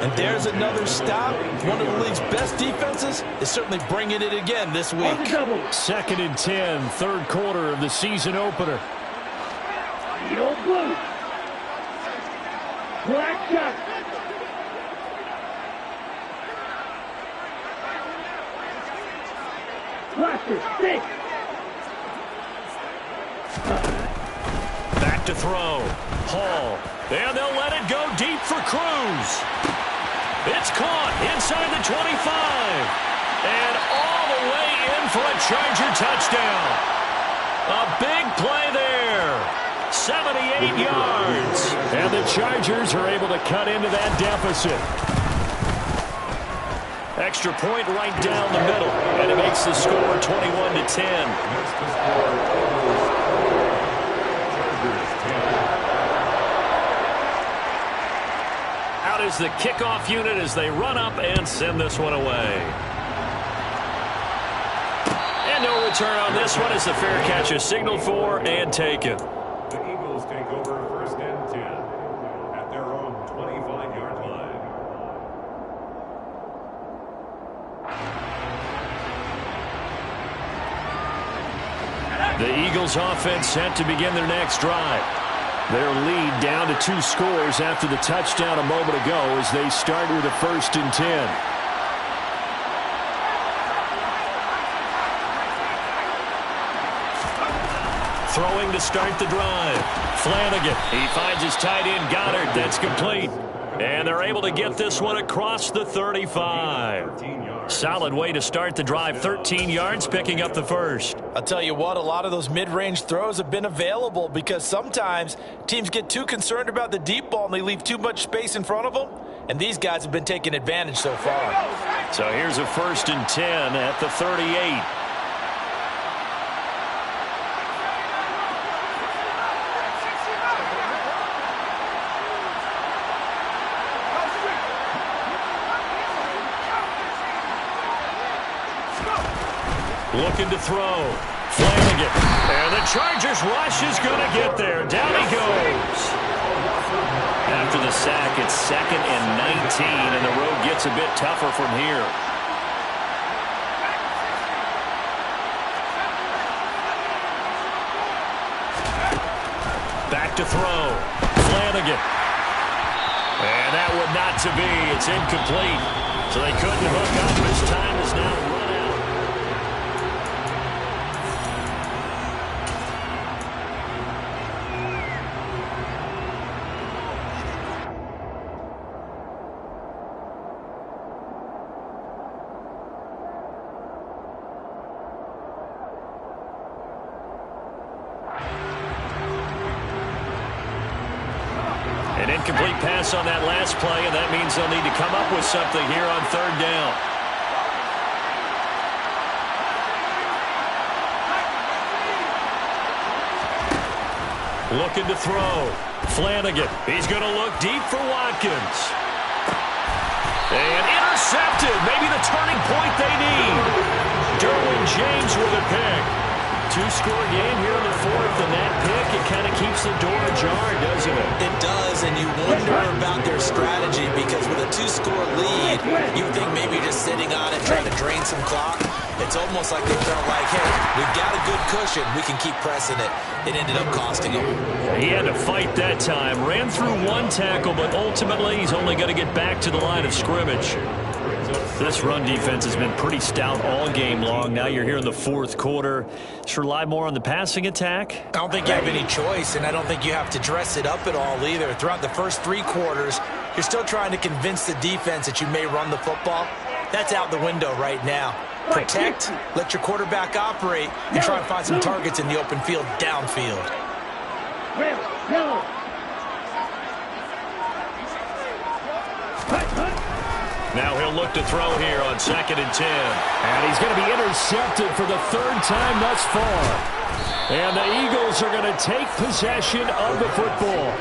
And there's another stop. One of the league's best defenses is certainly bringing it again this week. 2nd and 10, third quarter of the season opener. The old blue. Black shot. Blaster, 6. Back to throw. Hall. And they'll let it go deep for Cruz. It's caught inside the 25. And all the way in for a Charger touchdown. A big play there. 78 yards. And the Chargers are able to cut into that deficit. Extra point right down the middle. And it makes the score 21-10. Out is the kickoff unit as they run up and send this one away. And no return on this one as the fair catch is signaled for and taken. The Eagles take over first and 10 at their own 25-yard line. The Eagles offense set to begin their next drive. Their lead down to 2 scores after the touchdown a moment ago as they start with a 1st and 10. Throwing to start the drive. Flanagan. He finds his tight end Goddard. That's complete. And they're able to get this one across the 35. Solid way to start the drive. 13 yards, picking up the first. I'll tell you what, a lot of those mid-range throws have been available because sometimes teams get too concerned about the deep ball and they leave too much space in front of them. And these guys have been taking advantage so far. So here's a 1st and 10 at the 38. Looking to throw. Flanagan. And the Chargers rush is going to get there. Down he goes. After the sack, it's 2nd and 19, and the road gets a bit tougher from here. Back to throw. Flanagan. And that would not to be. It's incomplete. So they couldn't hook up. His time is now run out. An incomplete pass on that last play, and that means they'll need to come up with something here on 3rd down. Looking to throw. Flanagan. He's going to look deep for Watkins. And intercepted. Maybe the turning point they need. Derwin James with a pick. 2-score game here in the 4th, and that pick, it kind of keeps the door ajar, doesn't it? It does, and you wonder about their strategy because with a 2-score lead, you think maybe just sitting on it, trying to drain some clock. It's almost like they felt like, hey, we've got a good cushion. We can keep pressing it. It ended up costing him. He had to fight that time. Ran through 1 tackle, but ultimately he's only going to get back to the line of scrimmage. This run defense has been pretty stout all game long. Now you're here in the fourth quarter. Just rely more on the passing attack? I don't think you have any choice, and I don't think you have to dress it up at all either. Throughout the first 3 quarters, you're still trying to convince the defense that you may run the football. That's out the window right now. Protect, let your quarterback operate, and try and find some targets in the open field downfield. Now he'll look to throw here on 2nd and 10. And he's going to be intercepted for the 3rd time thus far. And the Eagles are going to take possession of the football.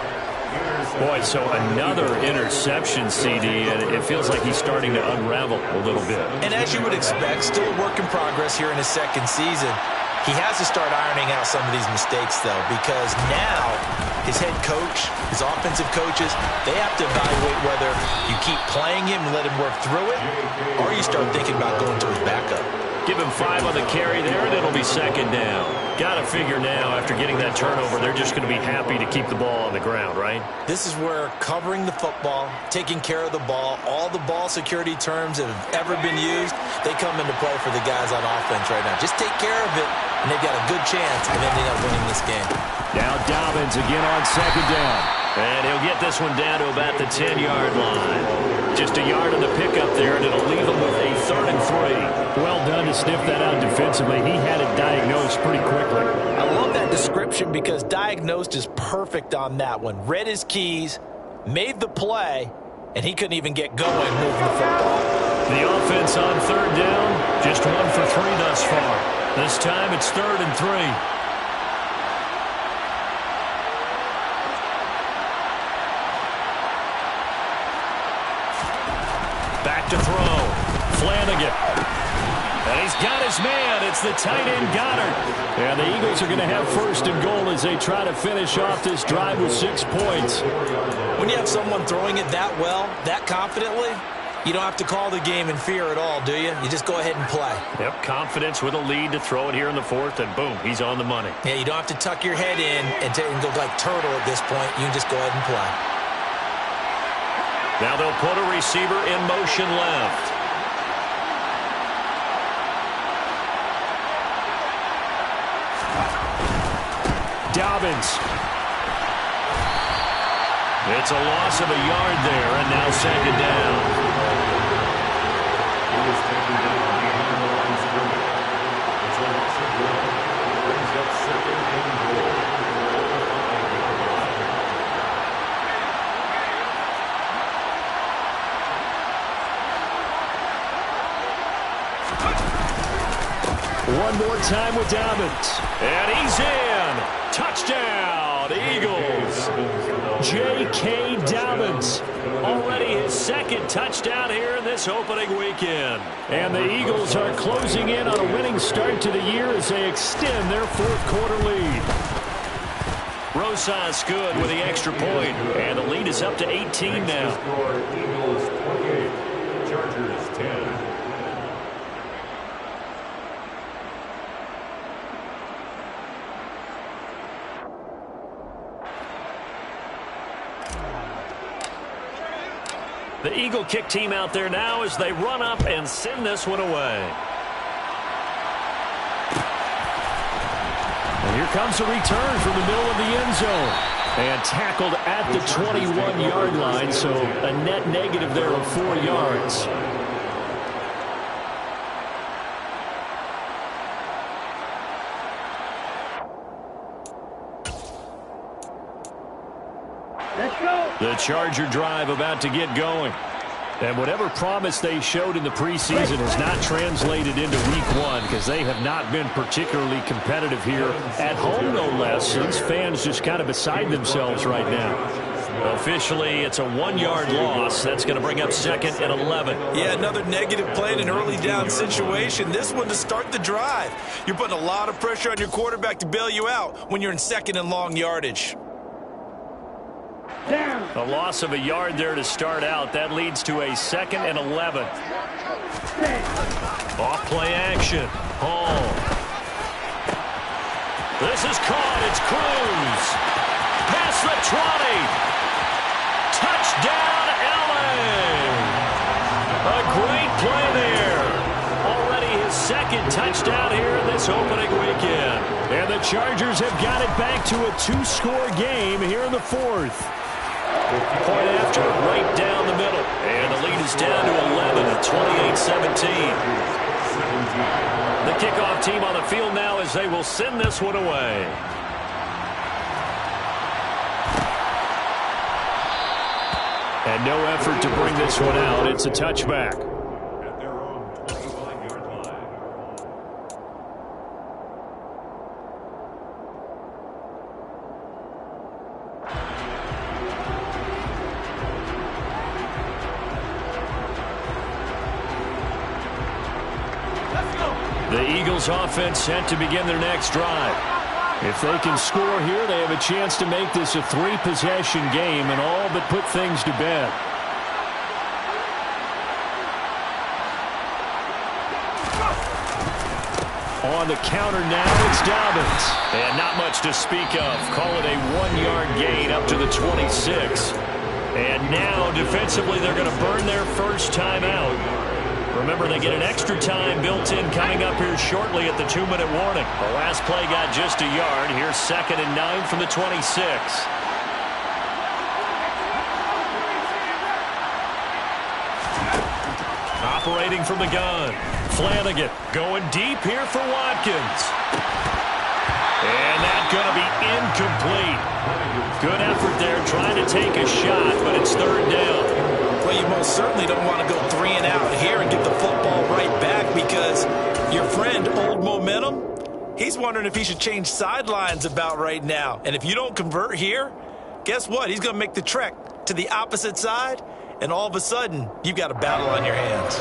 Boy, so another interception, CD, and it feels like he's starting to unravel a little bit. And as you would expect, still a work in progress here in his 2nd season. He has to start ironing out some of these mistakes, though, because now his head coach, his offensive coaches, they have to evaluate whether you keep playing him and let him work through it, or you start thinking about going to his backup. Give him 5 on the carry there, and it'll be 2nd down. Got to figure now, after getting that turnover, they're just going to be happy to keep the ball on the ground, right? This is where covering the football, taking care of the ball, all the ball security terms that have ever been used, they come into play for the guys on offense right now. Just take care of it, and they've got a good chance of ending up winning this game. Now Dobbins again on 2nd down. And he'll get this one down to about the 10-yard line. Just a yard on the pickup there, and it'll leave him with a 3rd and 3. Well done to sniff that out defensively. He had it diagnosed pretty quickly. I love that description because diagnosed is perfect on that one. Read his keys, made the play, and he couldn't even get going moving the football. The offense on 3rd down, just 1 for 3 thus far. This time it's 3rd and 3. Back to throw. Flanagan. And he's got his man. It's the tight end Goddard. And the Eagles are going to have 1st and goal as they try to finish off this drive with 6 points. When you have someone throwing it that well, that confidently, you don't have to call the game in fear at all, do you? You just go ahead and play. Yep, confidence with a lead to throw it here in the 4th, and boom, he's on the money. Yeah, you don't have to tuck your head in and go like turtle at this point. You can just go ahead and play. Now they'll put a receiver in motion left. Dobbins. It's a loss of a yard there, and now 2nd down. One more time with Dobbins. And he's in. Touchdown, Eagles. J.K. Dobbins. Already his 2nd touchdown here in this opening weekend. And the Eagles are closing in on a winning start to the year as they extend their 4th quarter lead. Rosas good with the extra point. And the lead is up to 18 now. Eagles 28, Chargers 10. The Eagle kick team out there now as they run up and send this one away. And here comes a return from the middle of the end zone. And tackled at the 21-yard line, so a net negative there of 4 yards. Let's go. The Charger drive about to get going. And whatever promise they showed in the preseason has not translated into week 1 because they have not been particularly competitive here at home, no less. These fans just kind of beside themselves right now. Officially, it's a 1-yard loss. That's going to bring up 2nd and 11. Yeah, another negative play in an early down situation. This one to start the drive. You're putting a lot of pressure on your quarterback to bail you out when you're in 2nd and long yardage. Down. A loss of a yard there to start out. That leads to a 2nd and 11. Off play action. Hall. This is caught. It's Cruz. Past the 20. Touchdown, LA. A great play there. Already his second touchdown here this opening weekend. And the Chargers have got it back to a 2-score game here in the fourth. Point after, right down the middle. And the lead is down to 11 at 28-17. The kickoff team on the field now as they will send this one away. And no effort to bring this one out. It's a touchback. At their own 25-yard line. The Eagles offense set to begin their next drive. If they can score here, they have a chance to make this a 3-possession game and all but put things to bed. On the counter now, it's Dobbins. And not much to speak of. Call it a 1-yard gain up to the 26. And now, defensively, they're going to burn their first time out. Remember, they get an extra time built in coming up here shortly at the 2-minute warning. The last play got just a yard. Here's 2nd and 9 from the 26. Operating from the gun. Flanagan going deep here for Watkins. And that's going to be incomplete. Good effort there trying to take a shot, but it's 3rd down. Well, you most certainly don't want to go 3 and out here and get the football right back because your friend, Old Momentum, he's wondering if he should change sidelines about right now. And if you don't convert here, guess what? He's going to make the trek to the opposite side, and all of a sudden, you've got a battle on your hands.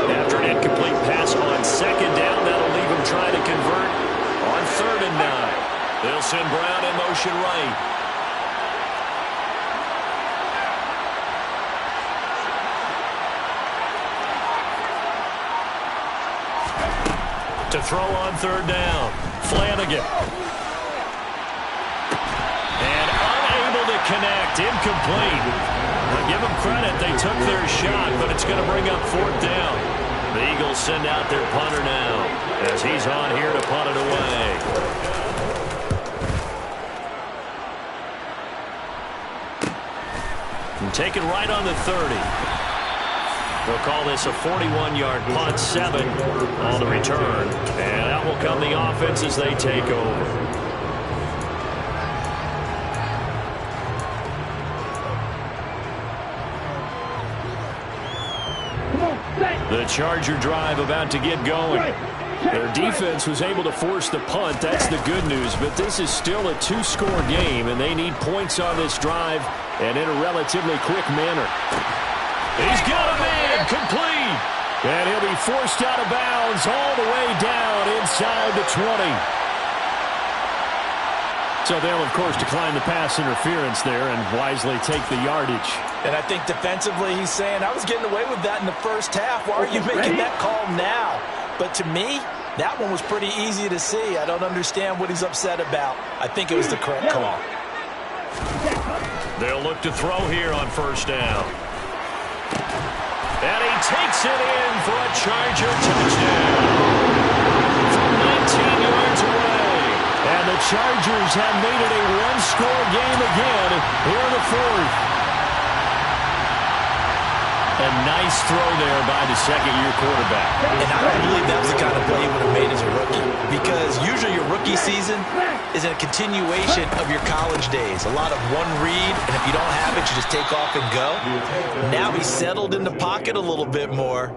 After an incomplete pass on 2nd down, that'll leave him trying to convert on 3rd and 9. They'll send Brown in motion right. To throw on 3rd down. Flanagan. And unable to connect. Incomplete. Now give them credit. They took their shot, but it's going to bring up 4th down. The Eagles send out their punter now as he's on here to punt it away. And taken right on the 30. They'll call this a 41-yard punt, 7 on the return. And out will come the offense as they take over. The Charger drive about to get going. Their defense was able to force the punt. That's the good news. But this is still a 2-score game, and they need points on this drive and in a relatively quick manner. He's got a man complete. And he'll be forced out of bounds all the way down inside the 20. So they'll, of course, decline the pass interference there and wisely take the yardage. And I think defensively he's saying, I was getting away with that in the first half. Why are you making that call now? But to me, that one was pretty easy to see. I don't understand what he's upset about. I think it was the correct call. They'll look to throw here on 1st down. And he takes it in for a Charger touchdown. From 19 yards away. And the Chargers have made it a 1-score game again here in the 4th. A nice throw there by the 2nd-year quarterback. And I don't believe that was the kind of play he would have made as a rookie. Because usually your rookie season is a continuation of your college days. A lot of one read, and if you don't have it, you just take off and go. Now he's settled in the pocket a little bit more,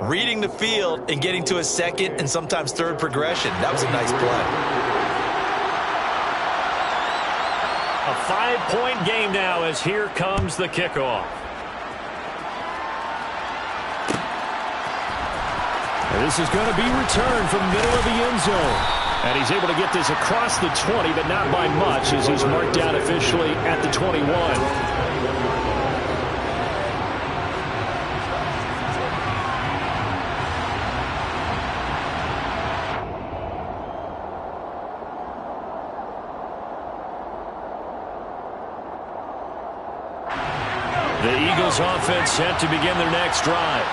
reading the field and getting to a 2nd and sometimes 3rd progression. That was a nice play. A 5-point game now as here comes the kickoff. This is going to be returned from the middle of the end zone. And he's able to get this across the 20, but not by much as he's marked down officially at the 21. The Eagles offense set to begin their next drive.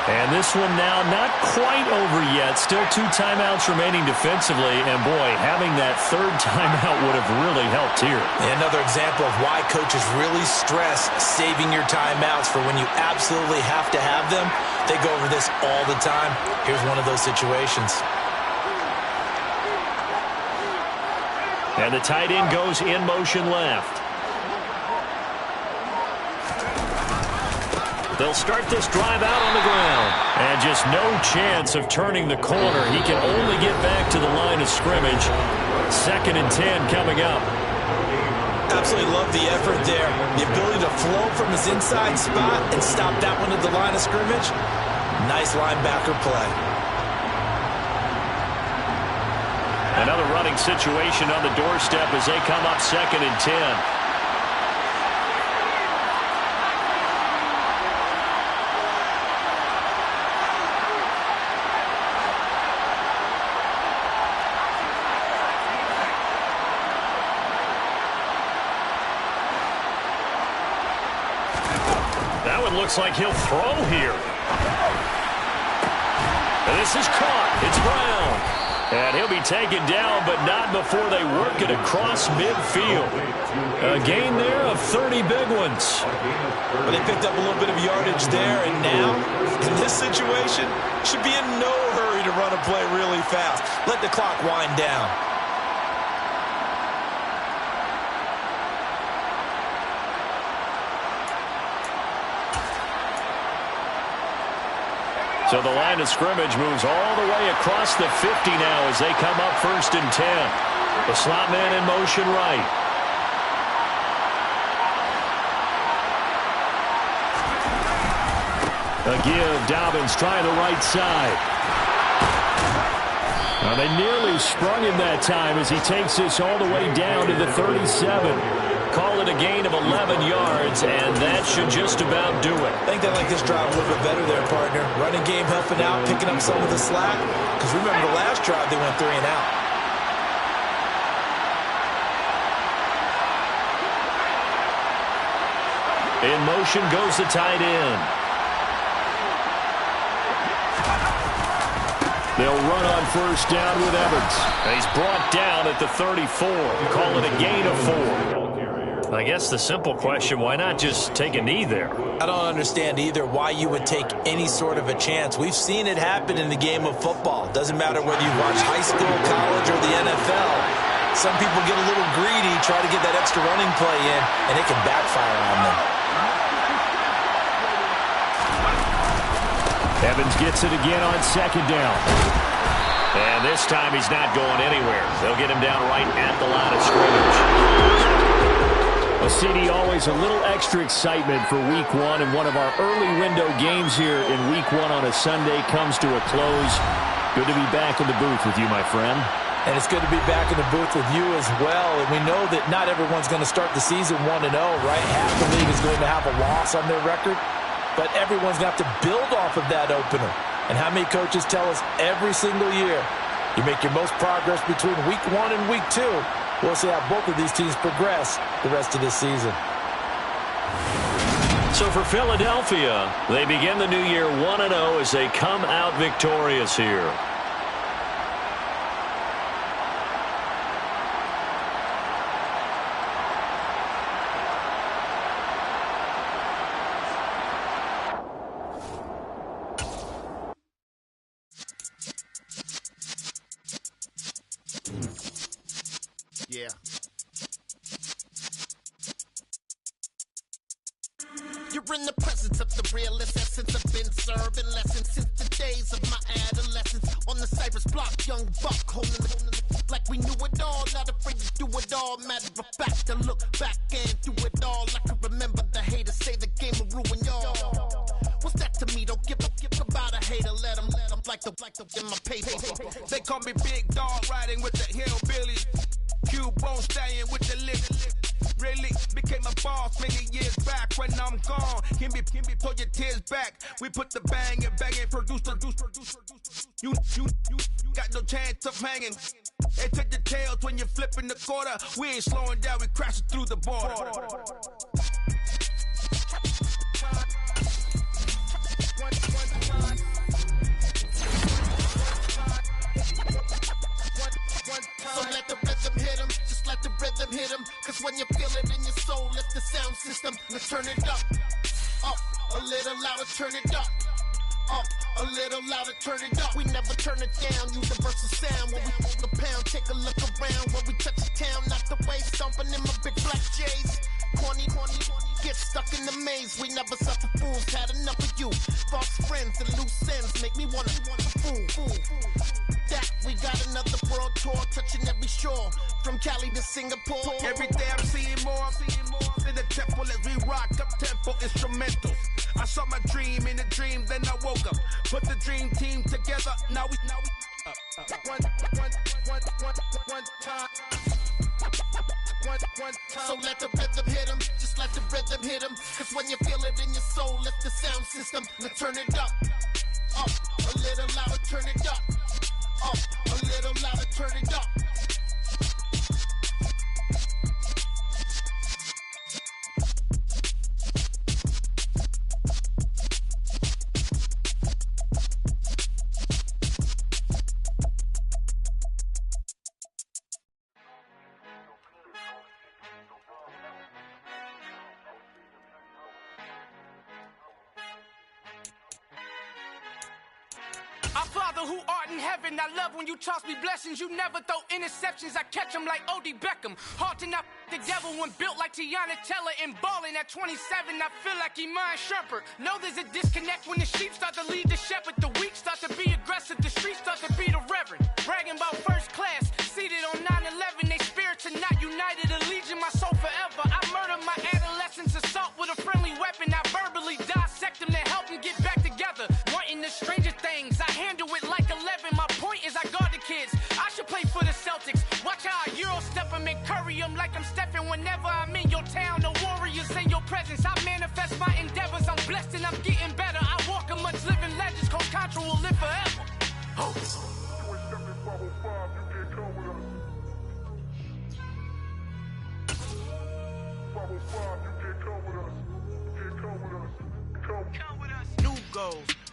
And this one now not quite over yet. Still 2 timeouts remaining defensively. And, boy, having that 3rd timeout would have really helped here. Another example of why coaches really stress saving your timeouts for when you absolutely have to have them. They go over this all the time. Here's one of those situations. And the tight end goes in motion left. They'll start this drive out on the ground. And just no chance of turning the corner. He can only get back to the line of scrimmage. 2nd and 10 coming up. Absolutely love the effort there. The ability to flow from his inside spot and stop that one at the line of scrimmage. Nice linebacker play. Another running situation on the doorstep as they come up 2nd and 10. Looks like he'll throw here. And this is caught. It's Brown. And he'll be taken down, but not before they work it across midfield. A gain there of 30 big ones. Well, they picked up a little bit of yardage there, and now, in this situation, should be in no hurry to run a play really fast. Let the clock wind down. So the line of scrimmage moves all the way across the 50 now as they come up 1st and 10. The slot man in motion right. A give. Dobbins trying the right side. Now they nearly sprung him that time as he takes this all the way down to the 37. Call it a gain of 11 yards, and that should just about do it. I think they like this drive a little bit better there, partner. Running game helping out, picking up some of the slack. Because remember, the last drive they went 3 and out. In motion goes the tight end. They'll run on 1st down with Evans. He's brought down at the 34. Call it a gain of 4. I guess the simple question, why not just take a knee there? I don't understand either why you would take any sort of a chance. We've seen it happen in the game of football. Doesn't matter whether you watch high school, college, or the NFL. Some people get a little greedy, try to get that extra running play in, and it can backfire on them. Evans gets it again on 2nd down. And this time he's not going anywhere. They'll get him down right at the line of scrimmage. Well, CD, always a little extra excitement for Week 1, and one of our early window games here in Week 1 on a Sunday comes to a close. Good to be back in the booth with you, my friend. And it's good to be back in the booth with you as well. And we know that not everyone's going to start the season 1-0, right? Half the league is going to have a loss on their record, but everyone's going to have to build off of that opener. And how many coaches tell us every single year, you make your most progress between Week 1 and Week 2. We'll see how both of these teams progress the rest of this season. So for Philadelphia, they begin the new year 1-0 as they come out victorious here. Yeah. You're in the presence of the realest essence. I've been serving lessons since the days of my adolescence. On the Cypress block, young buck holding the like we knew it all. Not afraid to do it all. Matter of fact, to look back and do it all. I can remember the haters say the game will ruin y'all. What's that to me? Don't give about a hater. Let them like the in my paper. They call me Big Dog, riding with the hillbillies. Q-Bone staying with the lift. Really became a boss many years back. When I'm gone, can be pull your tears back. We put the bang and produce. You got no chance of hanging. They take the tails when you're flipping the quarter. We ain't slowing down, we crashing through the border. Let's turn it up. Up, a little louder, turn it up. Up, a little louder, turn it up. We never turn it down, universal sound. When we hold the pound, take a look around. When we touch the town, not the way, stomping in my big black J's. Corny, get stuck in the maze. We never suffer fools, had enough of you. False friends and loose ends make me wanna fool. That we got another world tour, touching every shore, from Cali to Singapore. Every day I'm seeing more in the temple as we rock up tempo instrumentals. I saw my dream in a dream, then I woke up. Put the dream team together. Now we one time. So let the rhythm hit 'em, just let the rhythm hit 'em. Cause when you feel it in your soul, lift the sound system. Let's turn it up. Up, a little louder, turn it up. Up, a little louder, turn it up. Our Father who art in heaven, I love when you toss me blessings. You never throw interceptions, I catch them like O.D. Beckham. Hard to not the devil when built like Tiana Teller and balling at 27. I feel like Iman Shumpert. Know there's a disconnect when the sheep start to lead the shepherd. The weak start to be aggressive, the streets start to be the reverend. Bragging about first class, seated on 9/11. They spirits are not united, a legion, my soul forever. I murder my adolescence, assault with a friendly weapon. I verbally dissect them to help them get back together. Wanting the stranger things, I handle it like 11. My point is I guard the kids. I should play for the Celtics. Watch how I Euro step them and curry them like I'm stepping whenever I'm in your town. The warriors in your presence. I manifest my endeavors. I'm blessed and I'm getting better. I walk amongst living legends. Coach Contra will live forever. Oh.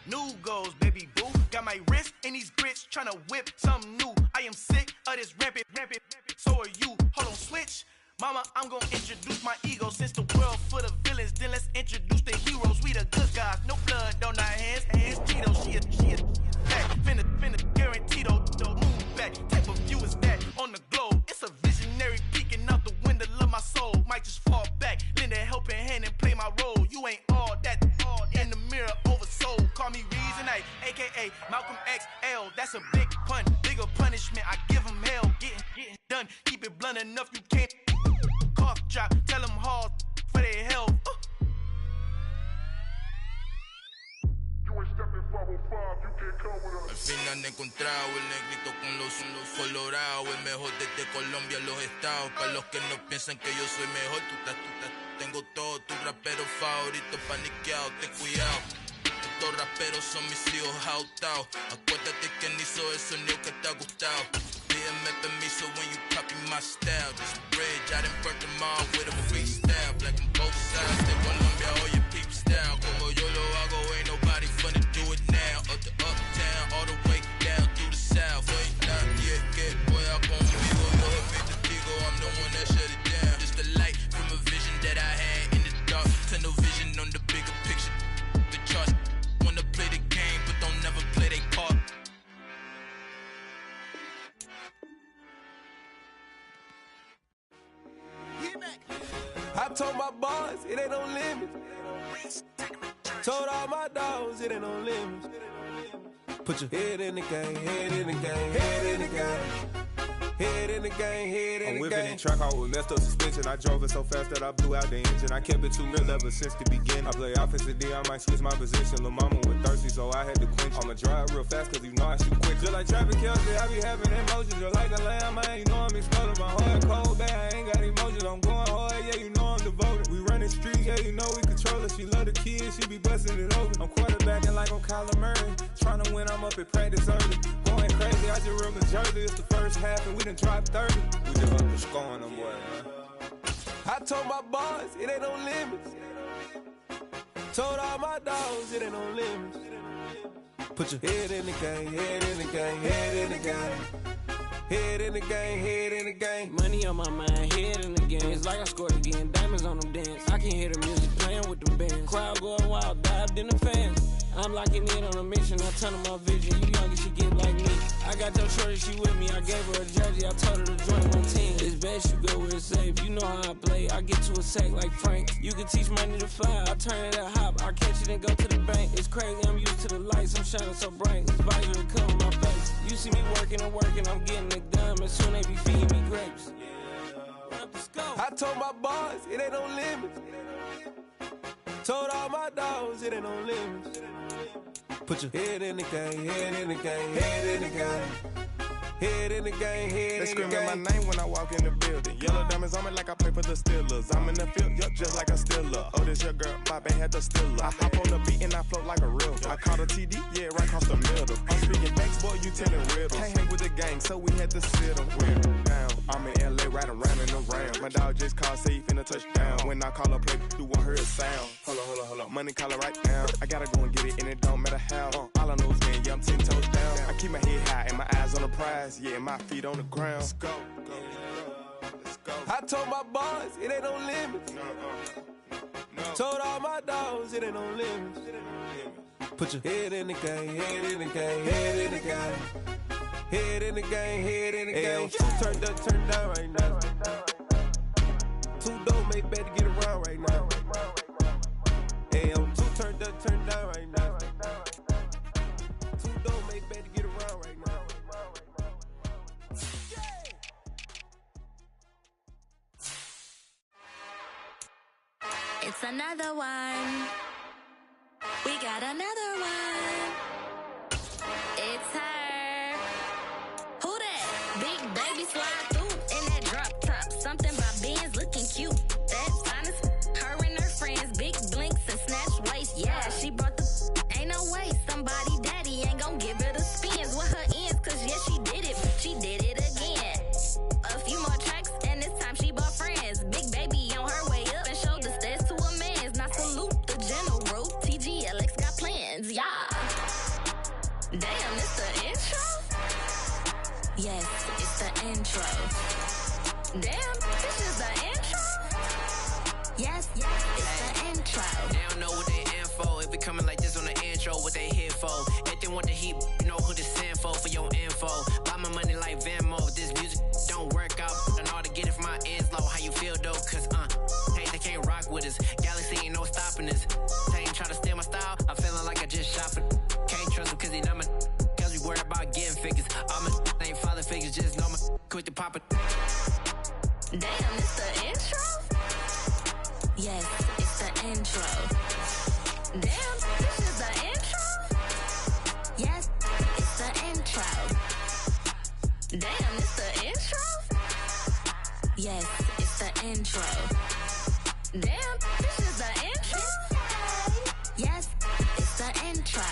New goals, baby boo. Got my wrist in these grits, tryna whip something new. I am sick of this rampant. So are you. Hold on, switch. Mama, I'm gonna introduce my ego. Since the world full of villains, then let's introduce the heroes. We the good guys, no blood on our hands. Tito, she a back. Finna guarantee don't move back. Type of view is that on the globe. It's a visionary peeking out the window of my soul. Might just fall back, lend a helping hand and play my role. You ain't all that in the mirror oversold. Call me Reason A, aka Malcolm XL. That's a big pun, bigger punishment. I give him hell, getting done. Keep it blunt enough, you can't cough drop. Tell them hard for their health. Al fin han encontrado el negrito con los colorados, el mejor desde Colombia, los estados. Para los que no piensan que yo soy mejor, tengo todo, tu rapero favorito paniqueado, ten cuidado. Estos raperos son mis hijos jautados. Acuérdate que ni hizo el sonido que te ha gustado. Pídeme permiso when you copy my style. This bridge, I done burnt them all with a freestyle. Black on both sides de Colombia, oye peep style. Como yo lo hago, ain't nobody finna do it now. Up to uptown, all the way down through the south. Ain't nadie que pueda conmigo. Yo soy testigo, I'm the one that shut it down. Just the light from a vision that I had in the dark. Tunnel vision on the bigger picture. The charts wanna play the game, but don't never play their part. I told my boys it ain't no limits. Told all my dogs it ain't no limits. Put your head in the game, head in the game, head in the game. Head in the game, head in the game. I'm whipping in track out with messed up suspension. I drove it so fast that I blew out the engine. I kept it too real ever since the beginning. I play offensive D, I might switch my position. Lil' mama was thirsty, so I had to quench. I'ma drive real fast, cause you know I shoot quick. Just like traffic Kelsey, I be having emotions. Just like a lamb, man, you know I'm exploding. My heart cold, bad, I ain't got emotions. I'm going hard, yeah, you know I'm devoted. We running streets, yeah, you know we control it. She love the kids, she be busting it over. I'm quarterbacking like I'm Kyler Murray. Trying to win, I'm up at practice early. Going crazy, I just real the jersey. It's the first half and we done dropped 30. We just up to scoring them, boy, man. I told my boys it ain't no limits. Told all my dogs it ain't no limits. Put your head in the game, head in the game, head in the game. Head in the game, head in the game. Money on my mind, head in the game. It's like I scored again, diamonds on them dance. I can hear the music playing with them bands. Crowd going wild, dived in the fans. I'm locking in on a mission, I turn on my vision. You young and she get like me. I got your shorty, she with me. I gave her a jersey, I told her to join my team. It's best you go where it's safe. You know how I play. I get to a sack like Frank. You can teach money to fly. I turn it at hop. I catch it and go to the bank. It's crazy, I'm used to the lights. I'm shining so bright. This visor to cover my face. You see me working and working. I'm getting it done. And soon they be feeding me grapes. I told my boys, it ain't no limits. Told all my dogs, it ain't no limits. Put your head in the game, head in the game, head in the game. Head in the game, head in the game. They screaming my name when I walk in the building. Yellow diamonds on me like I play for the Steelers. I'm in the field, yup, just like a Steeler. Oh, this your girl, my band had the Steeler. I hop on the beat and I float like a river. I caught a TD, yeah, right across the middle. I'm speaking thanks, boy, you telling riddles. Can't hang with the gang, so we had to sit them down. I'm in LA, riding around in the round. My dog just called, say he finna touchdown. When I call a play, you won't hear a sound. Hold on, money call it right now. I gotta go and get it, and it don't matter how. All I know is man, yeah, I'm 10 toes down. I keep my head high and my eyes on the prize. Yeah, my feet on the ground. Let's go. I told my boys, it ain't no limits. Told all my dogs, it ain't no limits. Put your head in the game, head in the game, head in the game. Head in the game, head in the game. Turned up, turned down right now. Two dope make better get around right now. Hey, I'm two turned up, turned down right now. Two dope make better get around right now. It's another one. We got another one. It's her. Who that? Big baby slide through in that drop top. Something about Benz looking cute. That's honest. Her and her friends, big blinks and snatch waist. Yeah, she brought the. Ain't no way somebody daddy ain't gon' give her the spins with her ends. Cause yeah, she did it, but she did it again. A few more tracks and this time she bought friends. Big baby on her way up and showed the stairs to a man's. Now salute the general. TGLX got plans, yeah. Damn, it's the intro? Yes, it's the intro. Damn, this is the intro? Yes, it's the intro. They don't know what they in for. If we coming like this on the intro, what they here for? If they want the heat, you know who to send for your info. Buy my money like Venmo. If this music don't work out, and all to get it from my ends low. How you feel though? Cause hey, they can't rock with us. Galaxy ain't no stopping this. They ain't trying to steal my style. I'm feeling like I just shot for. Can't trust him cause he not my. Cause we worry about getting figures. All my ain't father figures, just know my quick to pop it. Damn, it's the intro? Yes, it's the intro. Damn, this is the intro? Yes, it's the intro. Damn, it's the intro? Yes, it's the intro. Damn, this is the intro? Yes, it's the intro.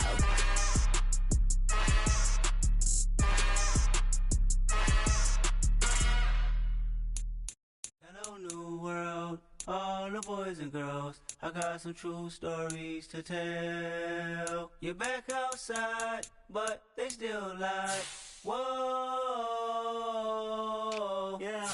Hello, new world, all the boys and girls. I got some true stories to tell. You're back outside, but they still lie. Whoa, yeah.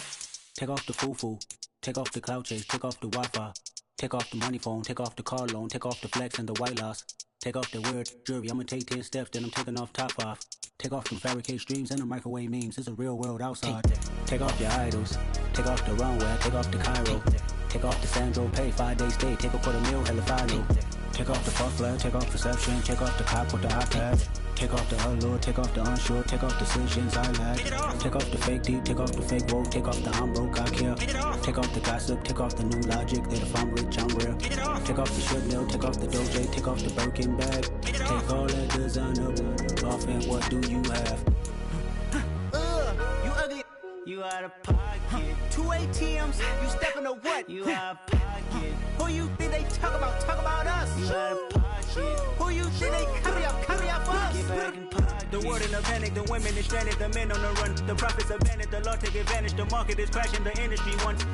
Take off the foo-foo, take off the cloud chase, take off the Wi-Fi. Take off the money phone, take off the car loan, take off the flex and the white loss. Take off the weird jewelry, I'ma take 10 steps, then I'm taking off top off. Take off the fabricate streams and the microwave memes, it's a real world outside. Take off your idols, take off the runway, take off the Cairo. Take off the Sandro pay, 5-day stay, take a $250,000, hella follow. Take off the fuck flag, take off perception, take off the cop with the iPad. Take off the allure, take off the unsure, take off decisions I lack. Take off the fake deep, take off the fake woke, take off the I'm broke, I care. Take off the gossip, take off the new logic, that if I'm rich, I'm real. Take off the strip mill, take off the doje, take off the Birkin bag. Take all that designer off and what do you have? You ugly. You out of pocket. 2 ATMs, you stepping to what? You out of pocket. Who you think they talk about? Talk about us. You out of pocket. Who you think they carry up for us? Get back in pocket. The world in a panic, the women is stranded, the men on the run. The profits abandoned, the law take advantage, the market is crashing, the industry wants.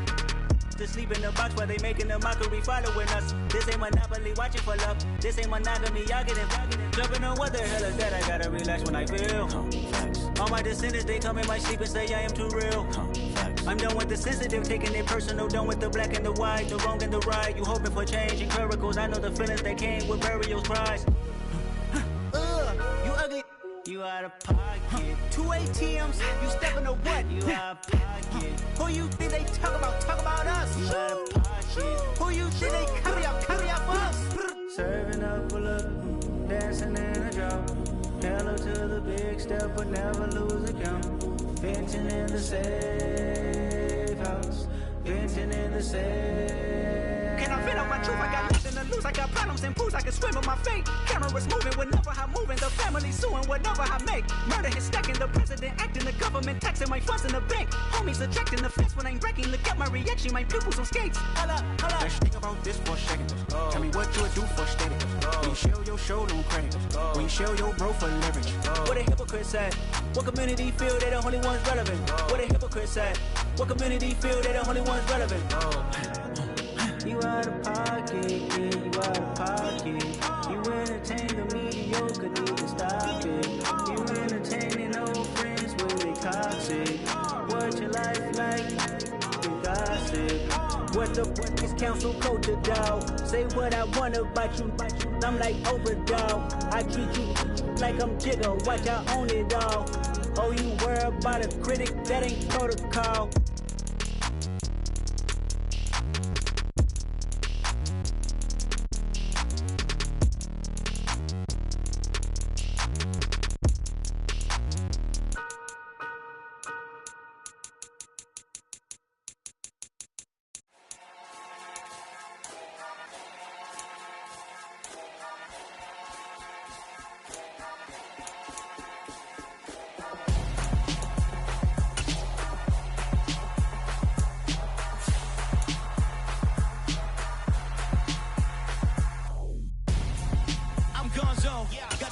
to sleep in the box while they making a mockery following us. This ain't Monopoly, watching for love. This ain't monogamy, y'all getting jumping on what the hell is that? I gotta relax when I feel. All my descendants, they come in my sleep and say I am too real. I'm done with the sensitive, taking it personal. Done with the black and the white, the wrong and the right. You hoping for change and miracles. I know the feelings that came with burial cries. You ugly. You out of pocket. 2 ATMs, you stepping to what? You out of pocket. Who you think they talk about us? You out of pocket. Who you think they carry up for us? Serving up a look, dancing in a drop. Hello to the big step, but never lose a count. Venting in the safe house. Venting in the safe. Can I feel out my truth? I got nothing to lose. I got problems and pools. I can swim with my fate. Cameras moving whenever I'm moving. The family suing whatever I make. Murder is stacking. The president acting. The government taxing my funds in the bank. Homies ejecting the fence when I'm breaking. Look at my reaction. My pupils on skates. Holla. Let's think about this for a second. Tell me what you would do for steady. When you show your show, no credit. When you show your bro for leverage. What a hypocrite said. What community feel they the only ones relevant? What a hypocrite said. What community feel they the only ones relevant? You out of pocket, yeah, you out of pocket. You entertain the mediocre, need to stop it. You entertaining old friends when they toxic. What your life like? You gossip. What the is council culture, dog? Say what I want about you. I'm like overdog. I treat you like I'm Jigga. Watch I own it all. Oh, you worry about a critic? That ain't protocol.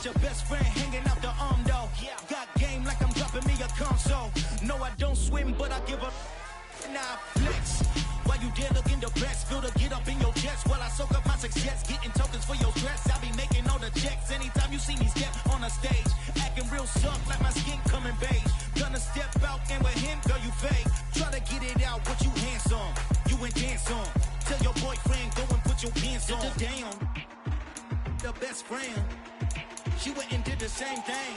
Your best friend hanging out the arm though. Got game like I'm dropping me a console. No, I don't swim, but I give a now flex. While you there looking depressed, feel the get up in your chest while I soak up my success. Getting tokens for your stress. I be making all the checks. Anytime you see me step on a stage, acting real soft like my skin coming beige. Gonna step out and with him, girl, you fake. Try to get it out, but you handsome. You ain't dance on. Tell your boyfriend, go and put your pants on. Down. The best friend. She went and did the same thing.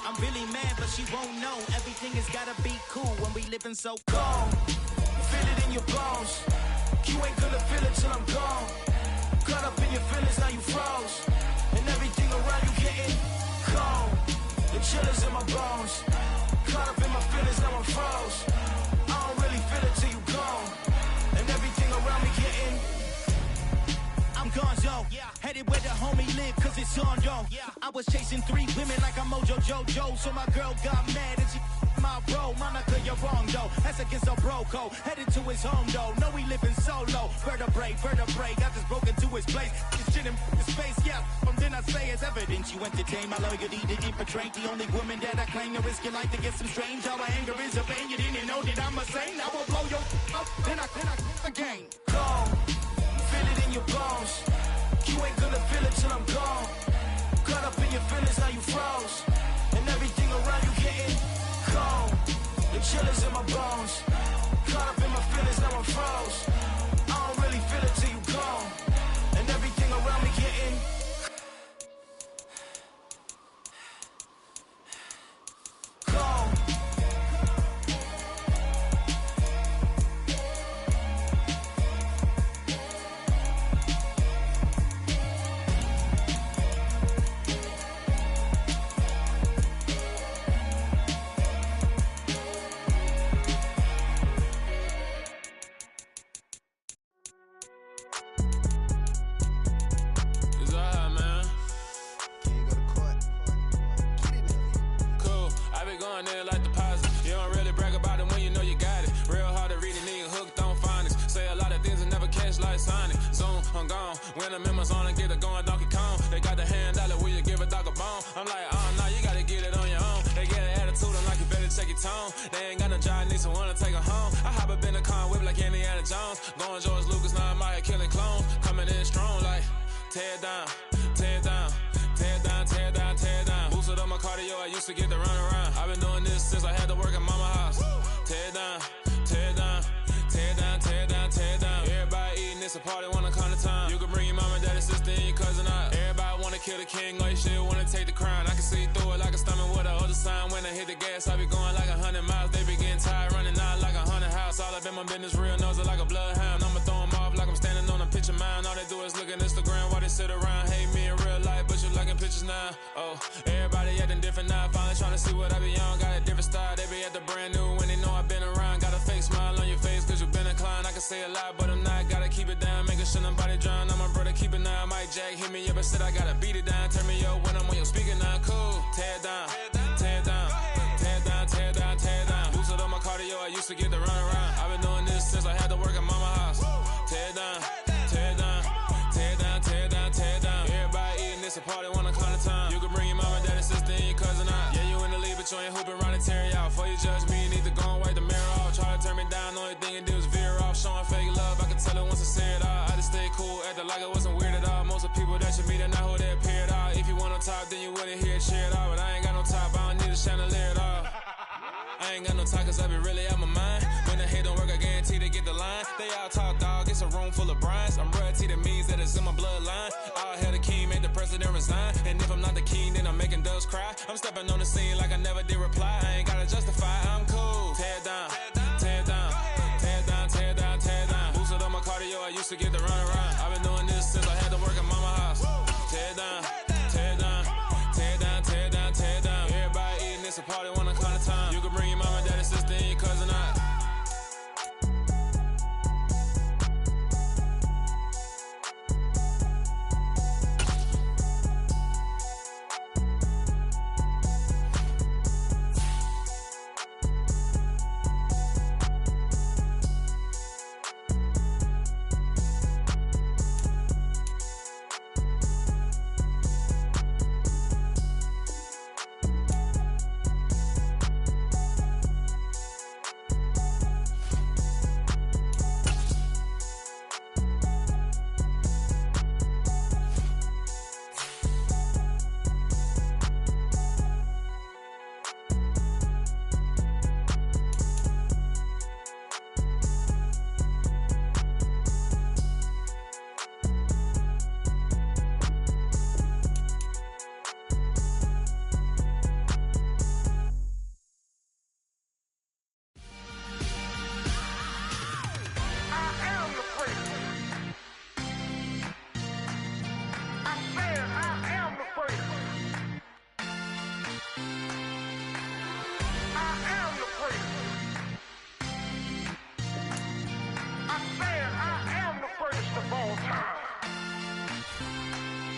I'm really mad, but she won't know. Everything has gotta be cool when we living so cold. Feel it in your bones. You ain't gonna feel it till I'm gone. Caught up in your feelings, now you froze. And everything around you getting cold. The chillers in my bones. Caught up in my feelings, now I'm froze. I don't really feel it till you gone. And everything around me getting I'm gonzo, headed where the homie live, cause it's on, yo. I was chasing 3 women like I'm Mojo Jojo, so my girl got mad and she my bro. Monica, you're wrong, though. That's against a bro code. Headed to his home, though. No, he living solo. Vertebrae, got this broken to his place. This shit in his face, yeah. From then I say it's evidence you entertain my loyalty to infiltrate. The only woman that I claim to risk your life to get some strange. All my anger is a pain. You didn't know that I'm a saint. I will blow your up, then I again. Go. Feel it in your bones. You ain't gonna feel it till I'm gone. Caught up in your feelings, now you froze. And everything around you getting cold. The chillers in my bones. Caught up in my feelings, now I'm froze. I don't really feel it till you gone. And everything around me getting cold. When the members on and get it going Donkey Kong, they got the hand dollar, will you give a dog a bone? I'm like, oh no, you gotta get it on your own. They get an attitude, I'm like, you better check your tone. They ain't got no job, need someone to take her home. I hop up in the car, whip like Indiana Jones. tear it down, tear it down, tear it down, tear it down, tear it down. Boosted up my cardio, I used to get to run around. I've been doing this since I had to work at mama house. Tear it down, tear it down, tear it down, tear it down, tear it down. Everybody eating, it's a party, wanna come to time. You can bring your mama, daddy, sister, and your cousin out. Everybody wanna kill the king, or you shit wanna take the crown. I can see through it like a stomach with a other sign. When I hit the gas, I be going like 100 miles. They be getting tired, running out like 100 house. All up in my business, real nose like a bloodhound. I'ma throw them off like I'm standing on a picture mound. All they do is look at Instagram while they sit around. Hate me in real life, but you liking pictures now. Oh, everybody acting different now. Finally trying to see what I be on. Got a different style, they be at the brand new when they know I've been around. Got a fake smile on your face cause you been inclined. I can say a lot, but I'm not. Gotta keep it down, making sure nobody drown. I'm my brother, keep it now. Mike Jack hit me up and said I gotta beat it down. Turn me up when I'm on your speaker now. Cool, tear it down, tear it down, tear it down, tear it down, tear it down. Boosted up my cardio, I used to get to run around. I've been doing this since I had to work at mama house. Tear it down, tear it down, tear it down, tear it down, tear it down. Everybody eating, it's a party, wanna come to time. You can bring your mama, daddy, sister, and your cousin out. Yeah, you in the lead, but you ain't hooping around and tear out. Before you judge me, you need to go and wipe the mirror off. Try to turn me down, the only thing you do is veer off. Showing fake love, I can tell it once I say it all. I just stay cool, acting like it wasn't weird at all. Most of the people that you meet are not who they appear at all. If you want on top, then you wouldn't hear it cheer at all. But I ain't got no top, I don't need a chandelier at all. I ain't got no talk cause I be really out my mind. When the hate don't work, I guarantee they get the line. They all talk dog, it's a room full of brinds. I'm royalty, that means that it's in my bloodline. All hell the king, made the president resign. And if I'm not the king, then I'm making doves cry. I'm stepping on the scene like I never did reply. I ain't gotta justify, I'm cool. Tear it down, tear it down, tear it down, tear it down, tear it down. Boosted up my cardio, I used to get to run around. I've been doing this since I had to work at mama house. Tear it down, tear it down, tear it down, tear it down, tear it down. Everybody eating, it's a party, wanna come to time. You can bring your mama, daddy, sister, and your cousin out.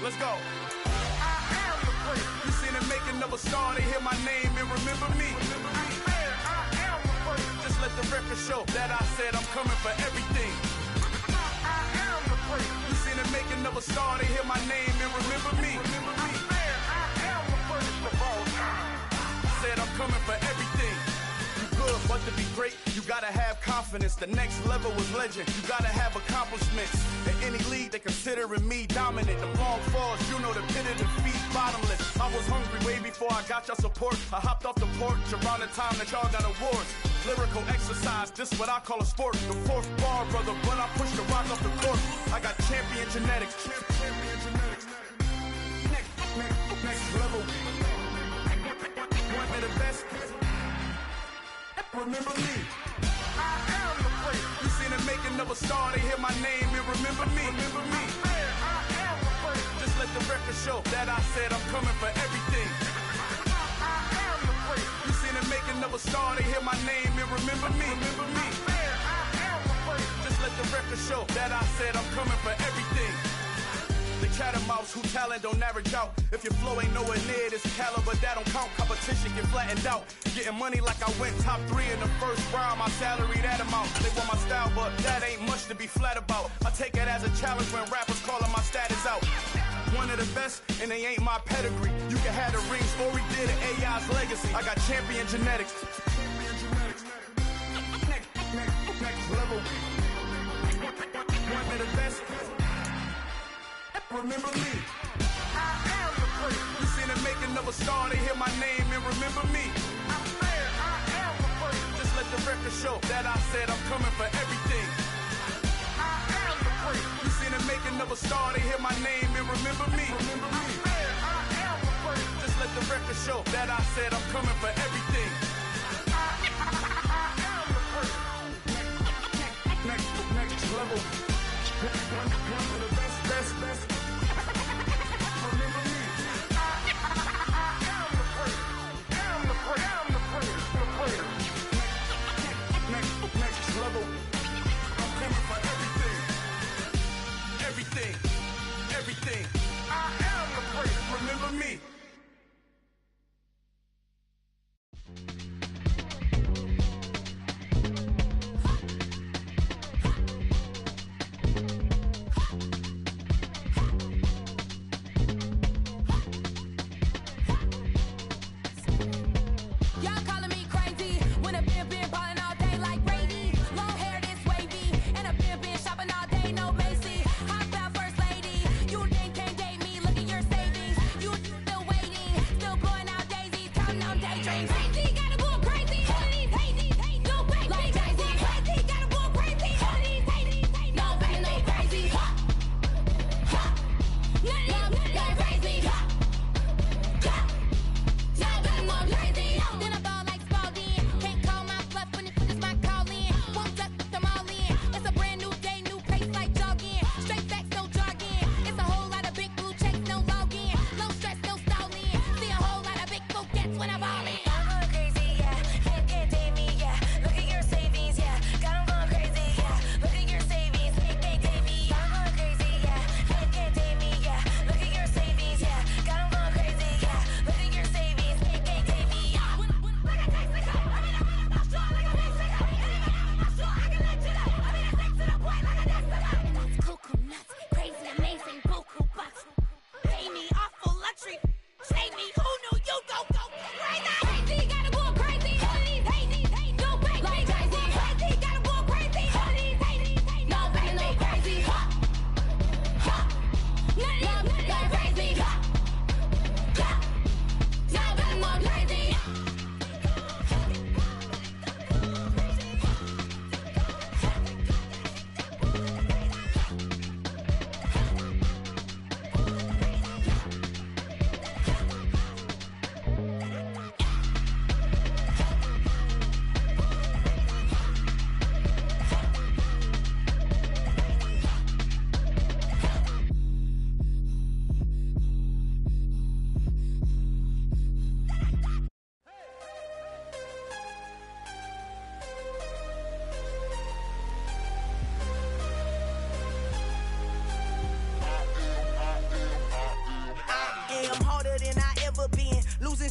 Let's go. You seen the making of a star, they hear my name and remember me. Just let the record show that I said I'm coming for everything. You seen the making of a star, they hear my name and remember me. Said I'm coming for everything. Good, but to be great, you gotta have confidence. The next level was legend. You gotta have accomplishments. In any league, they considering me dominant. The long falls, you know the pit of defeat, bottomless. I was hungry way before I got your support. I hopped off the porch around the time that y'all got awards. Lyrical exercise, this what I call a sport. The fourth bar, brother, when I push the rock off the court. I got champion genetics. Next level. One of the best. Remember me. I am the place. You seen the making of a star, they hear my name and remember me. Remember me. I am the place. Just let the record show that I said I'm coming for everything. I am the place. You seen the making of a star, they hear my name and remember me. Remember me. I am the place. Just let the record show that I said I'm coming for everything. The catamounts who talent don't average out. If your flow ain't nowhere near this caliber, that don't count. Competition get flattened out. Getting money like I went top 3 in the first round. My salary that amount. They want my style, but that ain't much to be flat about. I take it as a challenge when rappers calling my status out. One of the best, and they ain't my pedigree. You can have the rings, or we did it, AI's legacy. I got champion genetics. Next level. One of the best. Remember me. I am the first. You seen the making of a star, they hear my name and remember me. I swear I am the first. Just let the record show that I said I'm coming for everything. I am the first. You seen the making of a star, they hear my name and remember me. Remember me. I swear I am the first. Just let the record show that I said I'm coming for everything. I am the first. Next level. One of the best. Remember me. I am the first. I'm the first. Next level. I'm coming for everything. I am the first. Remember me.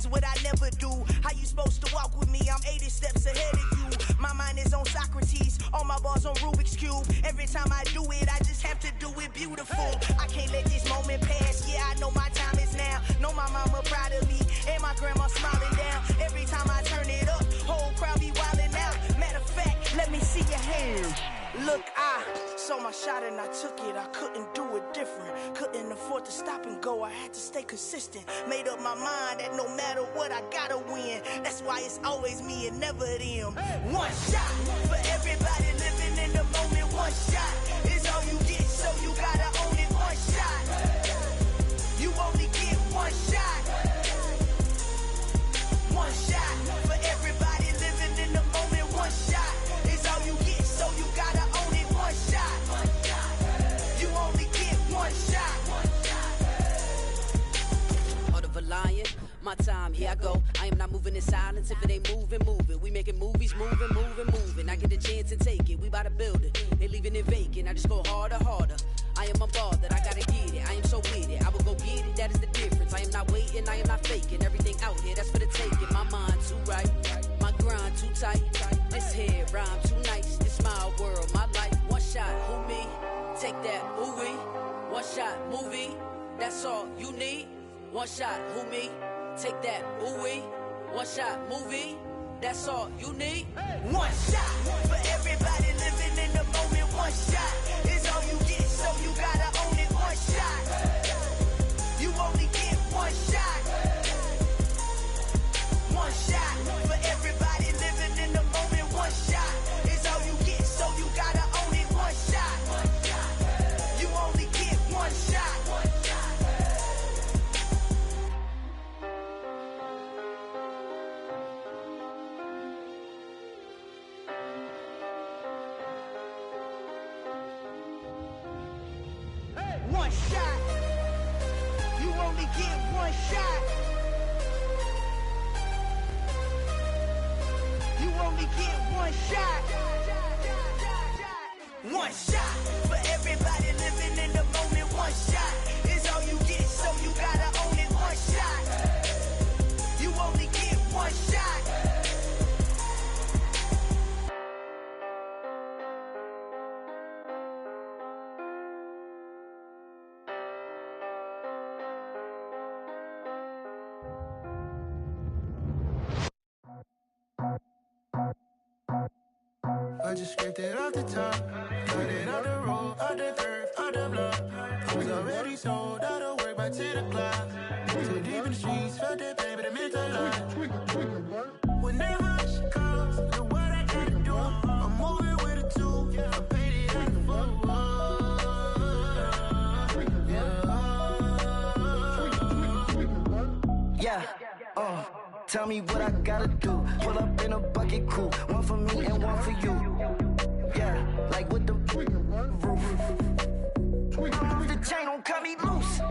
What I never do. How you supposed to walk with me? I'm 80 steps ahead of you. My mind is on Socrates, all my bars on Rubik's Cube. Every time I do it, I just have to do it beautiful. I can't let this moment pass. Yeah, I know my time is now. Know my mama proud of me, and my grandma smiling down. Every time I turn it up, whole crowd be wilding out. Matter of fact, let me see your hands. Look, I saw my shot and I took it. I couldn't do it different. Couldn't afford to stop and go. I had to stay consistent. Made up my mind that no matter what, I gotta win. That's why it's always me and never them. One shot for everybody living in the moment. One shot is all you get, so you gotta own it. One shot. You only get one shot. One shot for everybody living in the moment. One shot is all you get, so you gotta own it. One shot. You only get one shot. Heart of a lion, my time, here I go. I am not moving in silence. If it ain't moving, move it. We making movies, moving. I get a chance to take it. We bout to build it. They leaving it vacant. I just go harder. I am a ball that I gotta get it. I am so with it. I will go get it. That is the difference. I am not waiting. I am not faking. Everything out here, that's for the taking. My mind too right. My grind too tight. This head rhyme too nice. This my world, my life. One shot, who me? Take that, who we? One shot, movie. That's all you need. One shot, who me? Take that, ooh wee. One shot, movie. That's all you need. One shot for everybody living in the moment. One shot is all you get, so you gotta own it. One shot. only get one shot. You only get one shot. One shot for everybody living in the moment. One shot is all you get, so you gotta own it. One shot. You only get one shot. I just scraped it off the top, cut it out the road, out the curve, out the block. I was already sold out of work by 10 o'clock. Too deep in the streets, felt that pain, but it meant a lot. Whenever she calls, do what I gotta do. I'm moving with a two, I paid it out the full. Yeah, tell me what I gotta do. Pull up in a bucket crew, one for me and one for you. Yeah, like with the roof. I'm off the chain, don't cut me loose.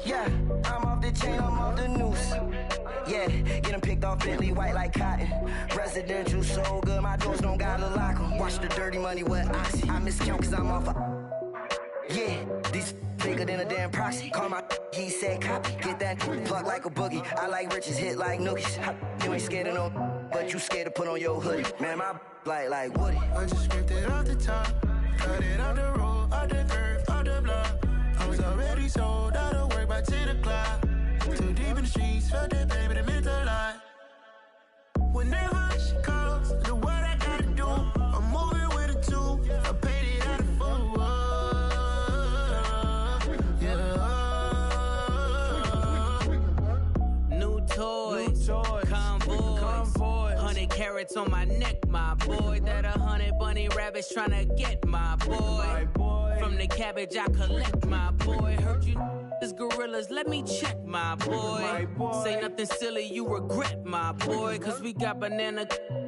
Yeah, I'm off the chain, I'm off the noose. Yeah, getting picked off Bentley white like cotton. Residential so good, my doors don't gotta lock 'em. Watch the dirty money with oxy. I miscount cause I'm off yeah, these bigger than a damn proxy. Call my he said copy. Get that plug like a boogie. I like riches, hit like nookies. You ain't scared of no, but you scared to put on your hoodie. Man, my like Woody. I just scraped it off the top, cut it out the road, out the curve, out the block. I was already sold out of work by 10 o'clock. Too deep in the streets, felt that pain, but it meant a lot. Whenever she calls, do what I gotta do. I'm moving with a two, I paid it out of full. Convoy, 100 carats on my neck, my boy. That 100 bunny rabbits tryna get my boy. From the cabbage I collect, my boy. Heard you is gorillas, let me check, my boy. Say nothing silly, you regret, my boy. Cause we got banana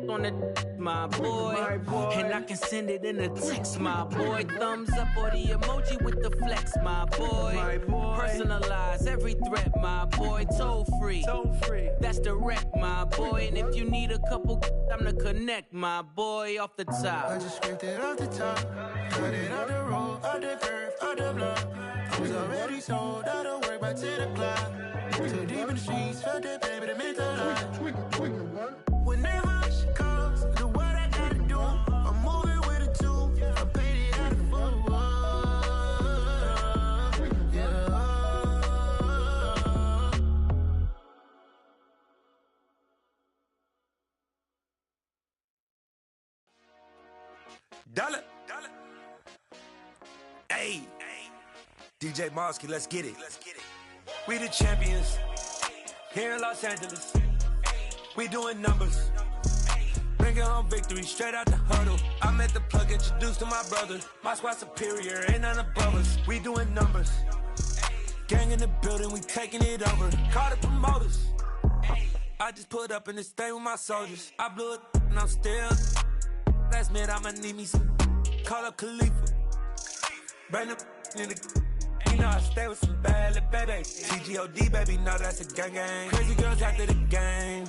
on the my boy. And I can send it in a text, my boy. Thumbs up or the emoji with the flex, my boy. Personalize every threat, my boy. Toll free. That's direct, my boy. And if you need a couple, I'm to connect, my boy, off the top. I just scraped it off the top, cut it out the road, out the curve, out the block. I was already sold out of work by 10 o'clock. Too deep in the streets, felt that pain, but it meant a lot. Whenever she calls, do what I gotta do. I'm moving with a two, I paid it out of full. Dollar. Hey, DJ Mosky, let's get it. We the champions here in Los Angeles. We doing numbers. Bringing home victory straight out the huddle. I'm at the plug, introduced to my brother. My squad superior, ain't none above us. We doing numbers. Gang in the building, we taking it over. Call the promoters. I just put up in this thing with my soldiers. I blew it and I'm still. Last minute, I'ma need me some. Call up Khalifa. Bring them in the. You know I stay with some bad little baby. TGOD, baby, know that's a gang gang. Crazy girls after the game.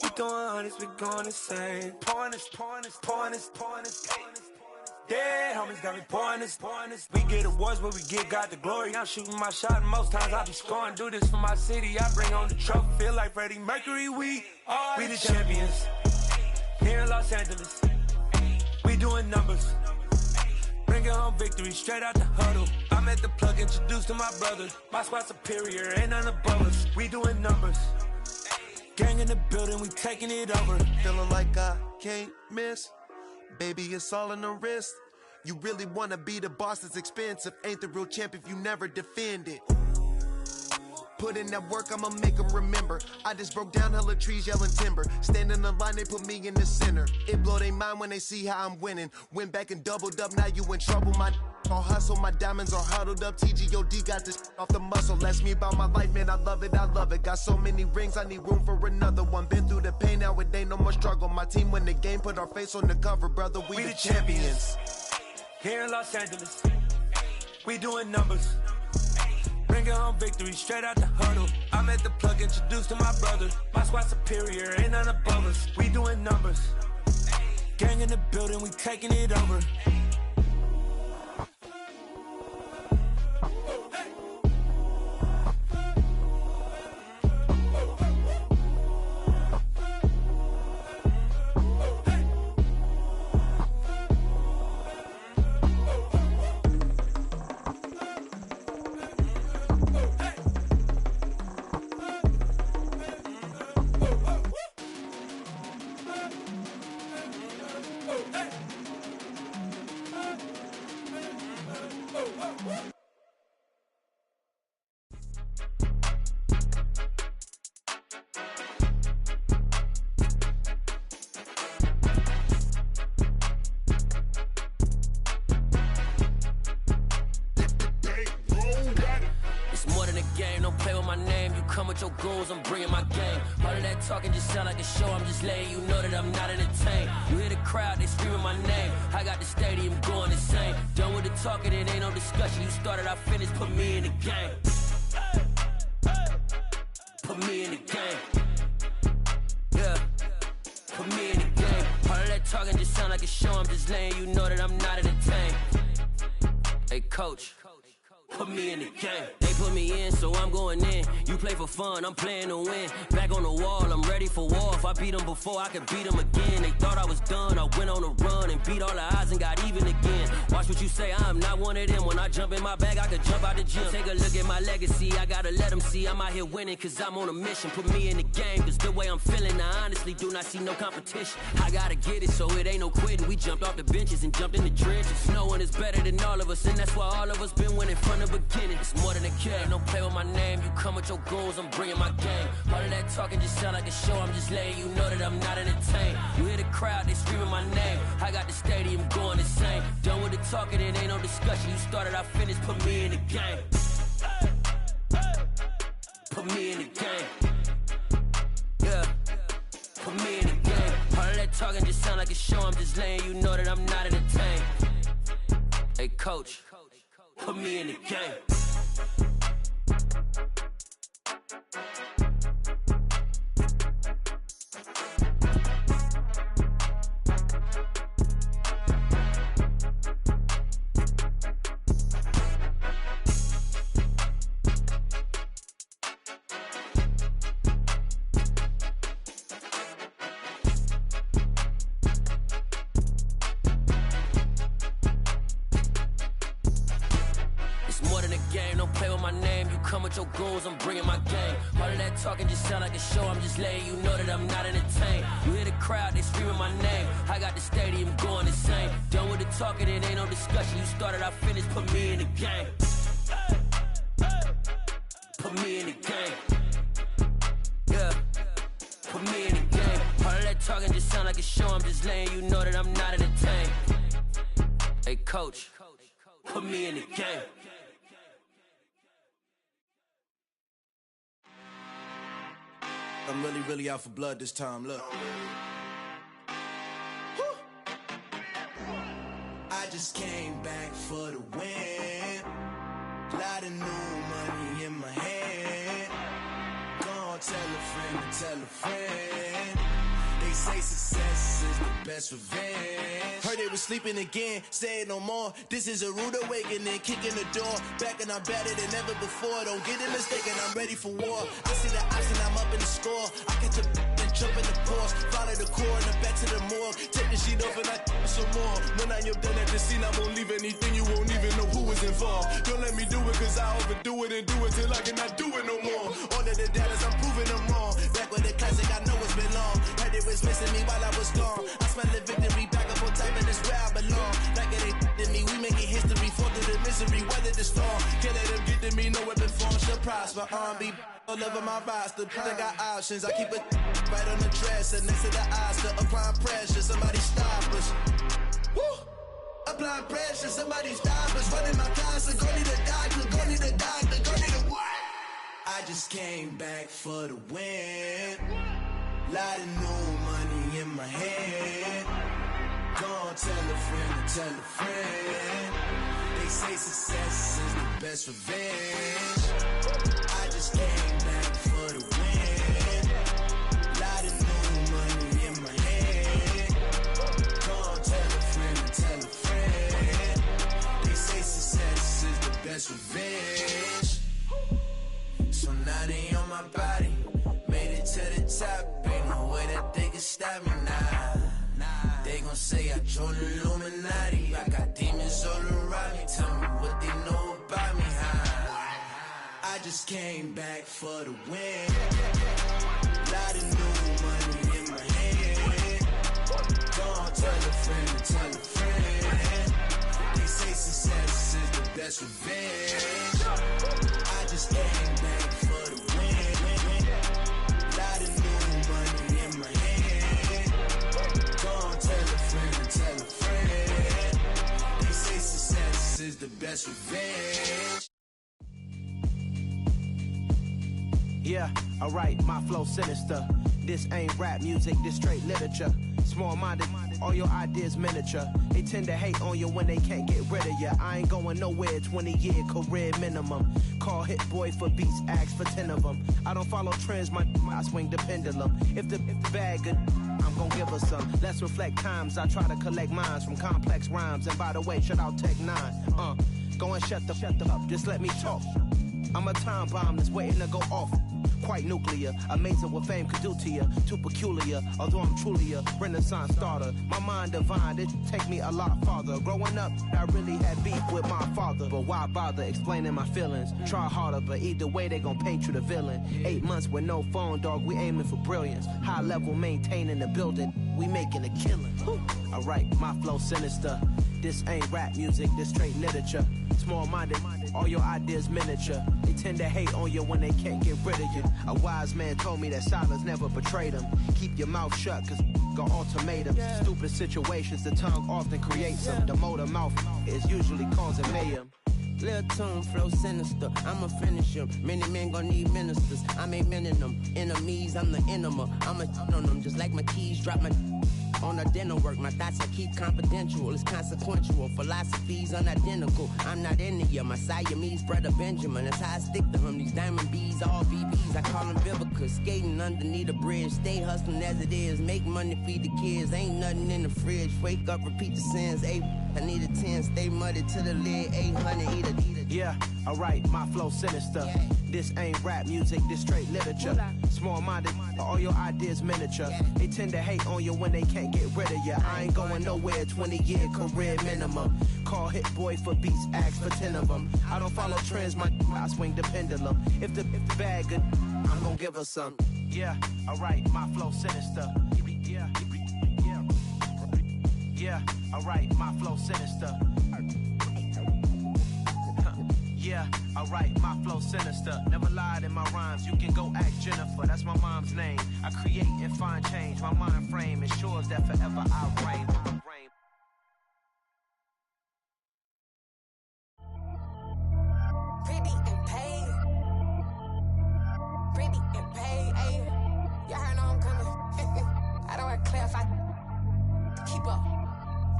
We throwing hundreds, we going insane. Pouring this. Yeah, homies got me pouring this. We get awards, but we give God the glory. I'm shooting my shot, and most times I be scoring. Do this for my city, I bring on the trophy. Feel like Freddie Mercury, we the champions. Here in Los Angeles. We doing numbers. Bringing home victory straight out the huddle. I'm at the plug, introduced to my brother. My squad superior, ain't none above us. We doing numbers. Gang in the building, we taking it over. Feeling like I can't miss. Baby, it's all in the wrist. You really wanna be the boss, it's expensive. Ain't the real champ if you never defend it. Put in that work, I'ma make them remember. I just broke down hella trees, yelling timber. Stand in the line, they put me in the center. It blow they mind when they see how I'm winning. Went back and doubled up, now you in trouble. My all hustle, my diamonds are huddled up. TGOD got this off the muscle. Ask me about my life, man, I love it. Got so many rings, I need room for another one. Been through the pain, now it ain't no more struggle. My team win the game, put our face on the cover, brother. We the champions. Here in Los Angeles, we doing numbers. Bringing home victory straight out the huddle. I'm at the plug, introduced to my brother. My squad superior, ain't none above us. We doing numbers. Gang in the building, we taking it over. With your goons, I'm bringing my game. All of that talking just sound like a show. I'm just letting you know that I'm not entertained. You hear the crowd, they screaming my name. I got the stadium going insane. Done with the talking, it ain't no discussion. You started, I finished, put me in the game. Put me in the game. Yeah, put me in the game. All of that talking just sound like a show. I'm just letting you know that I'm not entertained. Hey, coach. Put me in the game. They put me in, so I'm going in. You play for fun, I'm playing to win. Back on the wall, I'm ready for war. If I beat them before, I could beat them again. They thought I was done, I went on a run and beat all the odds and got even again. Watch what you say, I'm not one of them. When I jump in my bag, I could jump out the gym. Take a look at my legacy, I gotta let them see I'm out here winning, cause I'm on a mission. Put me in the game, cause the way I'm feeling, I honestly do not see no competition. I gotta get it, so it ain't no quitting. We jumped off the benches and jumped in the trenches. No one is better than all of us, and that's why all of us been winning from the beginning. It's more than a game, don't play with my name. You come with your goons, I'm bringing my game. All of that talking just sound like a show. I'm just letting you know that I'm not entertained. You hear the crowd, they screaming my name. I got the stadium going insane. Done with the talking, it ain't no discussion. You started, I finished, put me in the game. Put me in the game. Yeah, put me in the game. All of that talking just sound like a show. I'm just letting you know that I'm not entertained. Hey, coach. Put me in the game. Your goals, I'm bringing my game. All of that talking just sound like a show. I'm just letting you know that I'm not entertained. You hear the crowd, they screaming my name. I got the stadium going insane. Done with the talking, it ain't no discussion. You started, I finished, put me in the game. Put me in the game. Yeah, put me in the game. All of that talking just sound like a show. I'm just letting you know that I'm not entertained. Hey, coach, put me in the game. I'm really out for blood this time, look. I just came back for the win. Lot of new money in my hand. Gonna tell a friend to tell a friend. They say success is the best revenge. Heard they was sleeping again, say it no more. This is a rude awakening, kicking the door. Back and I'm better than ever before. Don't get it mistaken, I'm ready for war. I see the option, I'm up in the score. I catch a and jump in the course. Follow the core and then back to the morgue. Take the sheet off and I some more. When I am done at the scene, I won't leave anything. You won't even know who was involved. Don't let me do it, cause I overdo it and do it till I cannot do it no more. All of the doubters, I'm proving them wrong. Back with the classic, I know it's been long. Heard it was missing me while I was gone. I smell the victory, back up on top, and it's where I belong. Like it ain't to me, we making history. Fall through the misery, weather the storm. Can't let them get to me, no weapon form should prosper. R&B all over my roster. I got options, I keep it right on the dresser. Next to the Oscar, applying pressure. Somebody stop us. Woo! Applying pressure, somebody stop us. Running my closet, go need a doctor, go need a doctor, go need a what? I just came back for the win. Lot of new money in my hand. Gonna tell a friend to tell a friend. They say success is the best revenge. Illuminati on my body. Made it to the top, ain't no way that they can stop me now. They gon' say I joined the Illuminati. I got demons all around me. Tell me what they know about me, huh? I just came back for the win. Lot of new money in my hand. Gonna tell a friend to tell a friend. They say success is the best revenge. I just came back for the win. Lot of new money in my hand. Gonna tell a friend to tell a friend. They say success is the best revenge. Yeah, alright, my flow sinister. This ain't rap music, this straight literature. Small-minded, all your ideas miniature. They tend to hate on you when they can't get rid of you. I ain't going nowhere, 20-year career minimum. Call Hit Boy for beats, ask for 10 of them. I don't follow trends, I swing the pendulum. If the bag good, I'm gon' give her some. Let's reflect times, I try to collect minds from complex rhymes. And by the way, shout out Tech 9. Go and shut the up, just let me talk. I'm a time bomb that's waiting to go off. Quite nuclear, amazing what fame could do to you. Too peculiar, although I'm truly a renaissance starter. My mind divine, it take me a lot farther. Growing up, I really had beef with my father. But why bother explaining my feelings? Try harder, but either way they gon' paint you the villain. 8 months with no phone, dog, we aiming for brilliance. High level maintaining the building, we making a killing. Alright, my flow sinister. This ain't rap music, this straight literature. Small-minded, all your ideas miniature. They tend to hate on you when they can't get rid of you. A wise man told me that silence never betrayed him. Keep your mouth shut, cause got ultimatums. Stupid situations, the tongue often creates them. The motor mouth is usually causing mayhem. Lil' tune, flow sinister, I'ma finish him. Many men gon' need ministers, I'm a men in them. Enemies, I'm the enema, I'ma on them. Just like my keys, drop my on a dinner work. My thoughts I keep confidential, it's consequential. Philosophies unidentical, I'm not into you. My Siamese brother Benjamin, that's how I stick to him. These diamond bees, all BBs, I call them Vivica. Skating underneath a bridge, stay hustling as it is. Make money, feed the kids, ain't nothing in the fridge. Wake up, repeat the sins, I need a 10, stay muddy to the lid, 800, eat a. Yeah, alright, my flow sinister. This ain't rap music, this straight literature. Small-minded, all your ideas miniature. They tend to hate on you when they can't get rid of you. I ain't going nowhere, 20-year career minimum. Call Hit Boy for beats, ask for 10 of them. I don't follow trends, I swing the pendulum. If the bag good, I'm gon' give her some. Yeah, alright, my flow sinister. Yeah, alright, my flow sinister. Yeah, alright, my flow sinister. Never lied in my rhymes, you can go ask Jennifer. That's my mom's name. I create and find change. My mind frame ensures that forever I reign. Pretty and paid. Pretty and paid, ayy. Y'all heard I'm coming. I don't want to clarify. Keep up.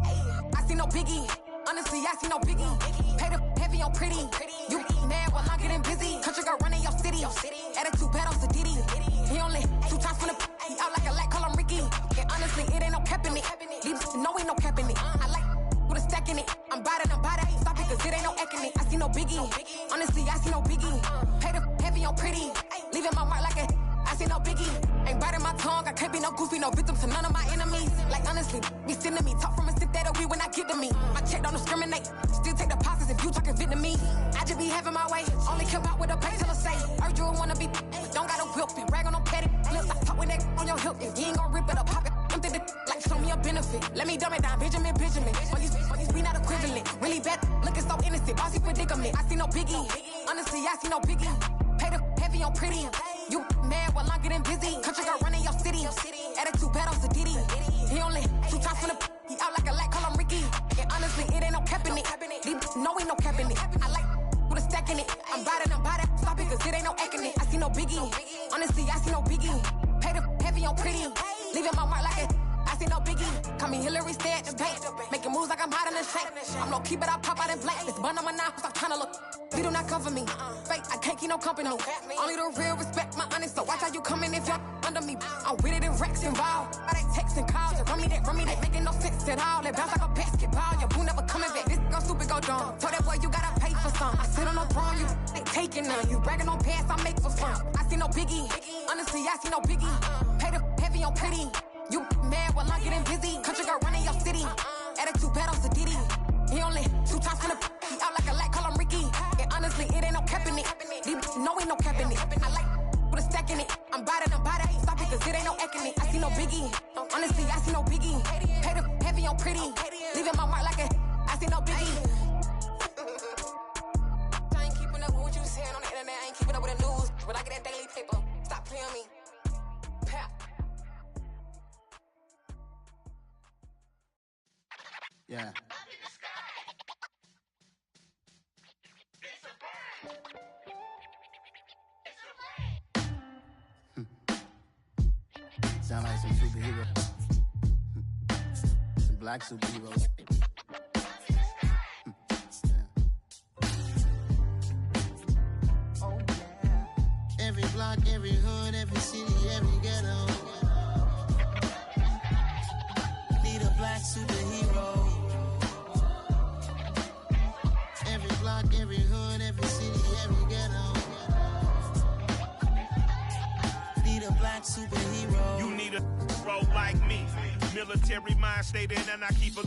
Ayy. I see no biggie. Honestly, I see no biggie. Pay the heavy on pretty. You mad while I'm getting busy. Country girl running your city. Attitude bad on Sadidi. He only 2 times from the he out like a light, call him Ricky. And honestly, it ain't no cap in it. These know ain't no cap in it. I like with a stack in it. I'm by that. Stop it, cause it ain't no acting it. I see no biggie. Honestly, I see no biggie. Pay the heavy on pretty. Leaving my mark like a I see no biggie. Ain't biting my tongue. I can't be no goofy, no victim to none of my enemies. Like honestly, be sending me talk from a sit that'll be when I get to me. My check don't discriminate. Still take deposits if you talking Vietnamese. I just be having my way. Only care about what the pay tell us say. Heard you wanna be, don't got a whip and rag on no petty. Lips I talk with that on your hip. If you ain't gon' rip it up, pop it. Empty the like show me a benefit. Let me dumb it down, Benjamin. All these we not equivalent. Really bad, looking so innocent. Bossy predicament. I see no biggie. Honestly, I see no biggie. Pay the heavy on pretty. You mad while I'm getting busy. Country girl running your city. Attitude bad on Sadidi. He only 2 times from the he out like a light, call him Ricky. And honestly, it ain't no cap in it. These know ain't no cap in it. I like with a stack in it. I'm by that. Stop it, cause it ain't no acting it. I see no biggie. Honestly, I see no biggie. Pay the heavy on pretty. Leaving my mark like a I see no biggie. Call me Hillary, stay at the bank. Making moves like I'm hiding in shank. I'm low key, but I pop out in blank. This bun on my knife, stop trying to look. They do not cover me. Fake, I can't keep no company. Only the real respect my honest. So watch how you coming if you're under me. I'm with it in Rex involved. I they text and calls. Just run me that. Making no sense at all. They bounce like a basketball. Your boo never coming back. This go stupid, go dumb. Told that boy you gotta pay for some. I sit on no throne, you they taking none. You bragging on pants, I make for fun. biggie. Honestly, I see no biggie. Pay the heavy on pretty. You mad while I'm getting busy. Country girl running your city. Attitude bad on Sadiddy. He only 2 times finna he out like a light, call him Ricky. And honestly, it ain't no cap in it. These no ain't no cap in it. I like with a stack in it. I'm bad, I ain't stop it, cause it ain't no eck in it. I see no biggie. Honestly, I see no biggie. Pay the heavy on pretty. Leaving my mark like a I see no biggie. I ain't keeping up with what you saying on the internet. I ain't keeping up with the news. When I get that daily paper, stop playing me. Pap. Yeah. Sound like some superheroes. Some black superheroes. Oh, yeah. Every block, every hood, every city, every ghetto. Need a black superhero. Every block, every hood, every city, every ghetto. Need a black superhero. You need a role like me. Military mind stated, and I keep a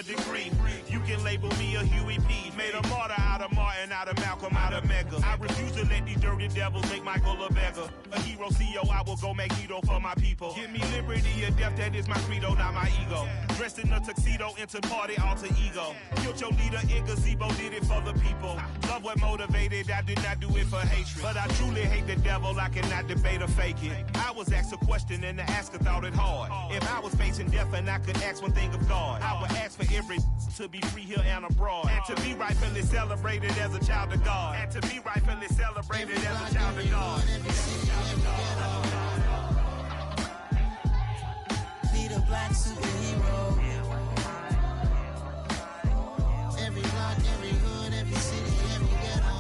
degree. You can label me a Huey P. Made a martyr out of Martin, out of Malcolm, out of Mega. I refuse to let these dirty devils make Michael a beggar. A hero CEO, I will go Magneto for my people. Give me liberty or death, that is my credo, not my ego. Dressed in a tuxedo, into party, alter ego. Killed your leader in gazebo, did it for the people. Love what motivated, I did not do it for hatred. But I truly hate the devil, I cannot debate or fake it. I was asked a question and the asker thought it hard. If I was facing death and I could ask one thing of God, I would ask for every to be free here and abroad, and to be rightfully celebrated as a child of God, and to be rightfully celebrated as a child of God. Need a black superhero. Every block, every hood, every city, every ghetto.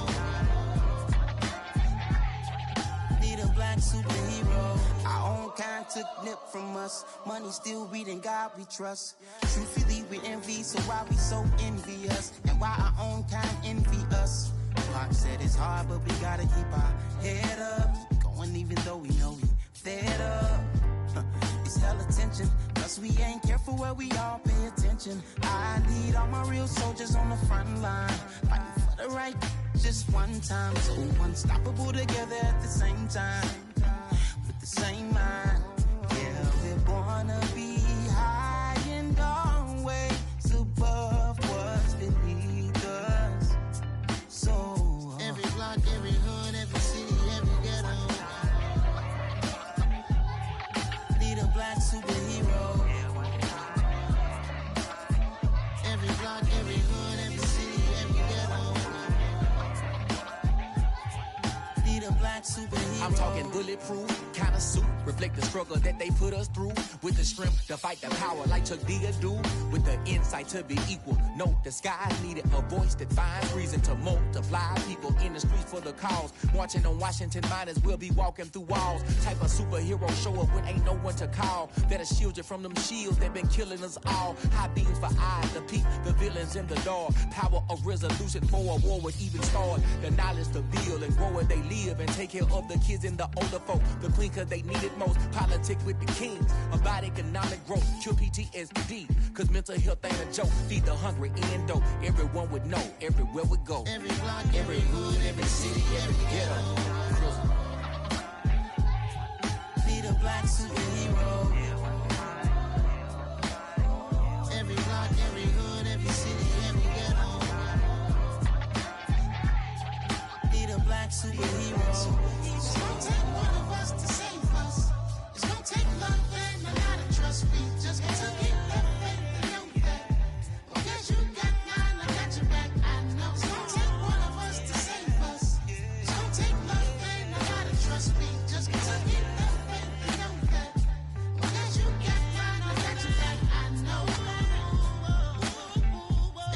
Need a black superhero. Our own kind took nip from us. Money still reading God we trust. Truthfully we envy, so why we so envious? And why our own kind envy us? Pac said it's hard, but we gotta keep our head up. Going even though we know we fed up. It's hell attention, cause we ain't careful where we all pay attention. I need all my real soldiers on the front line, fighting for the right just one time. So unstoppable together at the same time, with the same mind. Yeah, we're born to be high and always above what's beneath us. So every block, every hood, every city, every ghetto. Need a black superhero. Every block, every hood, every city, every ghetto. Need a black superhero. I'm talking bulletproof kind of suit, reflect the struggle that they put us through, with the strength to fight the power like Chuck D do, with the insight to be equal. No, the sky needed a voice that finds reason to multiply people in the streets for the cause. Marching on Washington miners, we'll be walking through walls. Type of superhero show up when ain't no one to call. That'll shield you from them shields that been killing us all. High beams for eyes to peep the villains in the dark. Power of resolution for a war would even start. The knowledge to build and grow where they live and take care of the kids and the older folk. The queen cause they need it most. Politics with the kings. About economic growth. Cure PTSD. Cause mental health ain't a joke. Feed the hungry and dope. Everyone would know. Everywhere we go. Every block, every hood, every city, every ghetto. Need a black superhero. Every block, every hood, every city, every ghetto. Need a black superhero. It's gonna take one of us to save us. It's gonna take love and a lot of trust. We just got to get that faith and know that. Because you got mine, I got your back. I know. It's gonna take one of us to save us. It's gonna take love and a lot of trust. We just got to get that faith and know that. Because you got mine, I got your back. I know.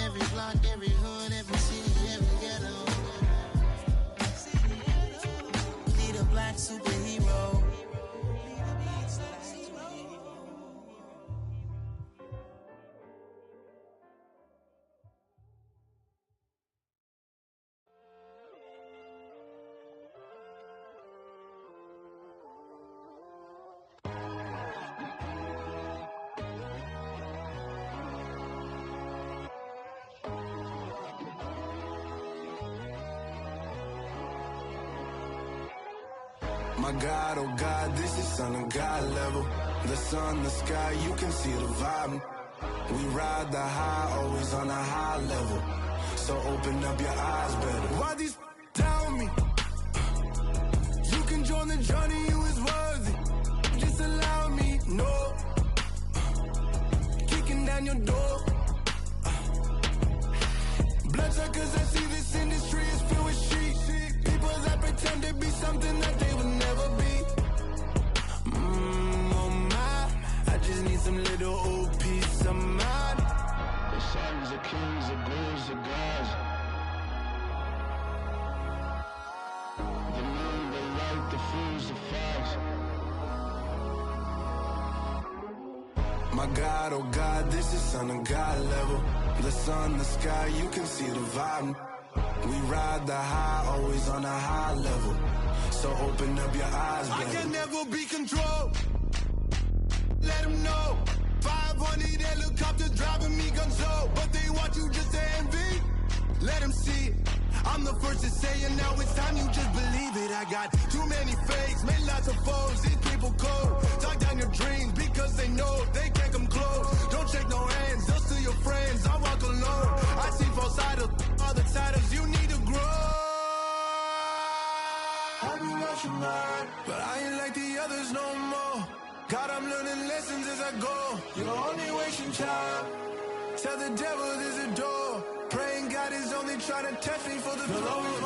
Every block, every hood, every city, every ghetto. Need a black superhero. My God, oh God, this is Son of God level. The sun, the sky, you can see the vibe. We ride the high, always on a high level. So open up your eyes better. Why these tell me? You can join the journey, you is worthy. Just allow me, no. Kicking down your door. Bloodsuckers, I see this industry is filled with sheep. People that pretend to be something that they will never be. Oh my, I just need some little old peace of mind. The sons of kings, the ghouls, the gods. The moon, the light, the fools, the facts. My God, oh God, this is Son of God level. The sun, the sky, you can see the vibe. We ride the high, always on a high level. So open up your eyes, baby. I can never be controlled. Let them know. 500 helicopters driving me gonzo. But they want you just to envy. Let them see it. I'm the first to say it, now it's time you just believe it. I got too many fakes, made lots of foes. These people cold. Talk down your dreams because they know they can't come close. Don't shake no hands, just to your friends. I walk alone. I see false idols, other titles. You need to grow. I've been watching mine, but I ain't like the others no more. God, I'm learning lessons as I go. You're only wasting time. Tell the devil there's a door. Praying God is only trying to test me for the throne.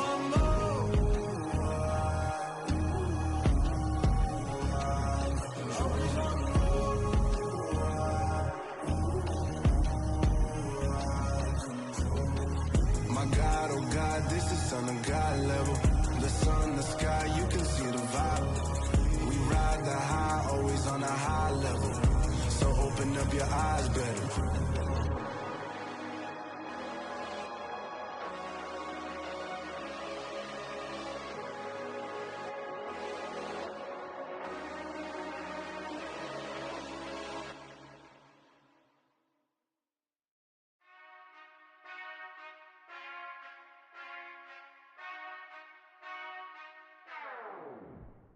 My God, oh God, this is Son of God level. The sun, the sky, you can see the vibe. We ride the high, always on a high level. So open up your eyes better.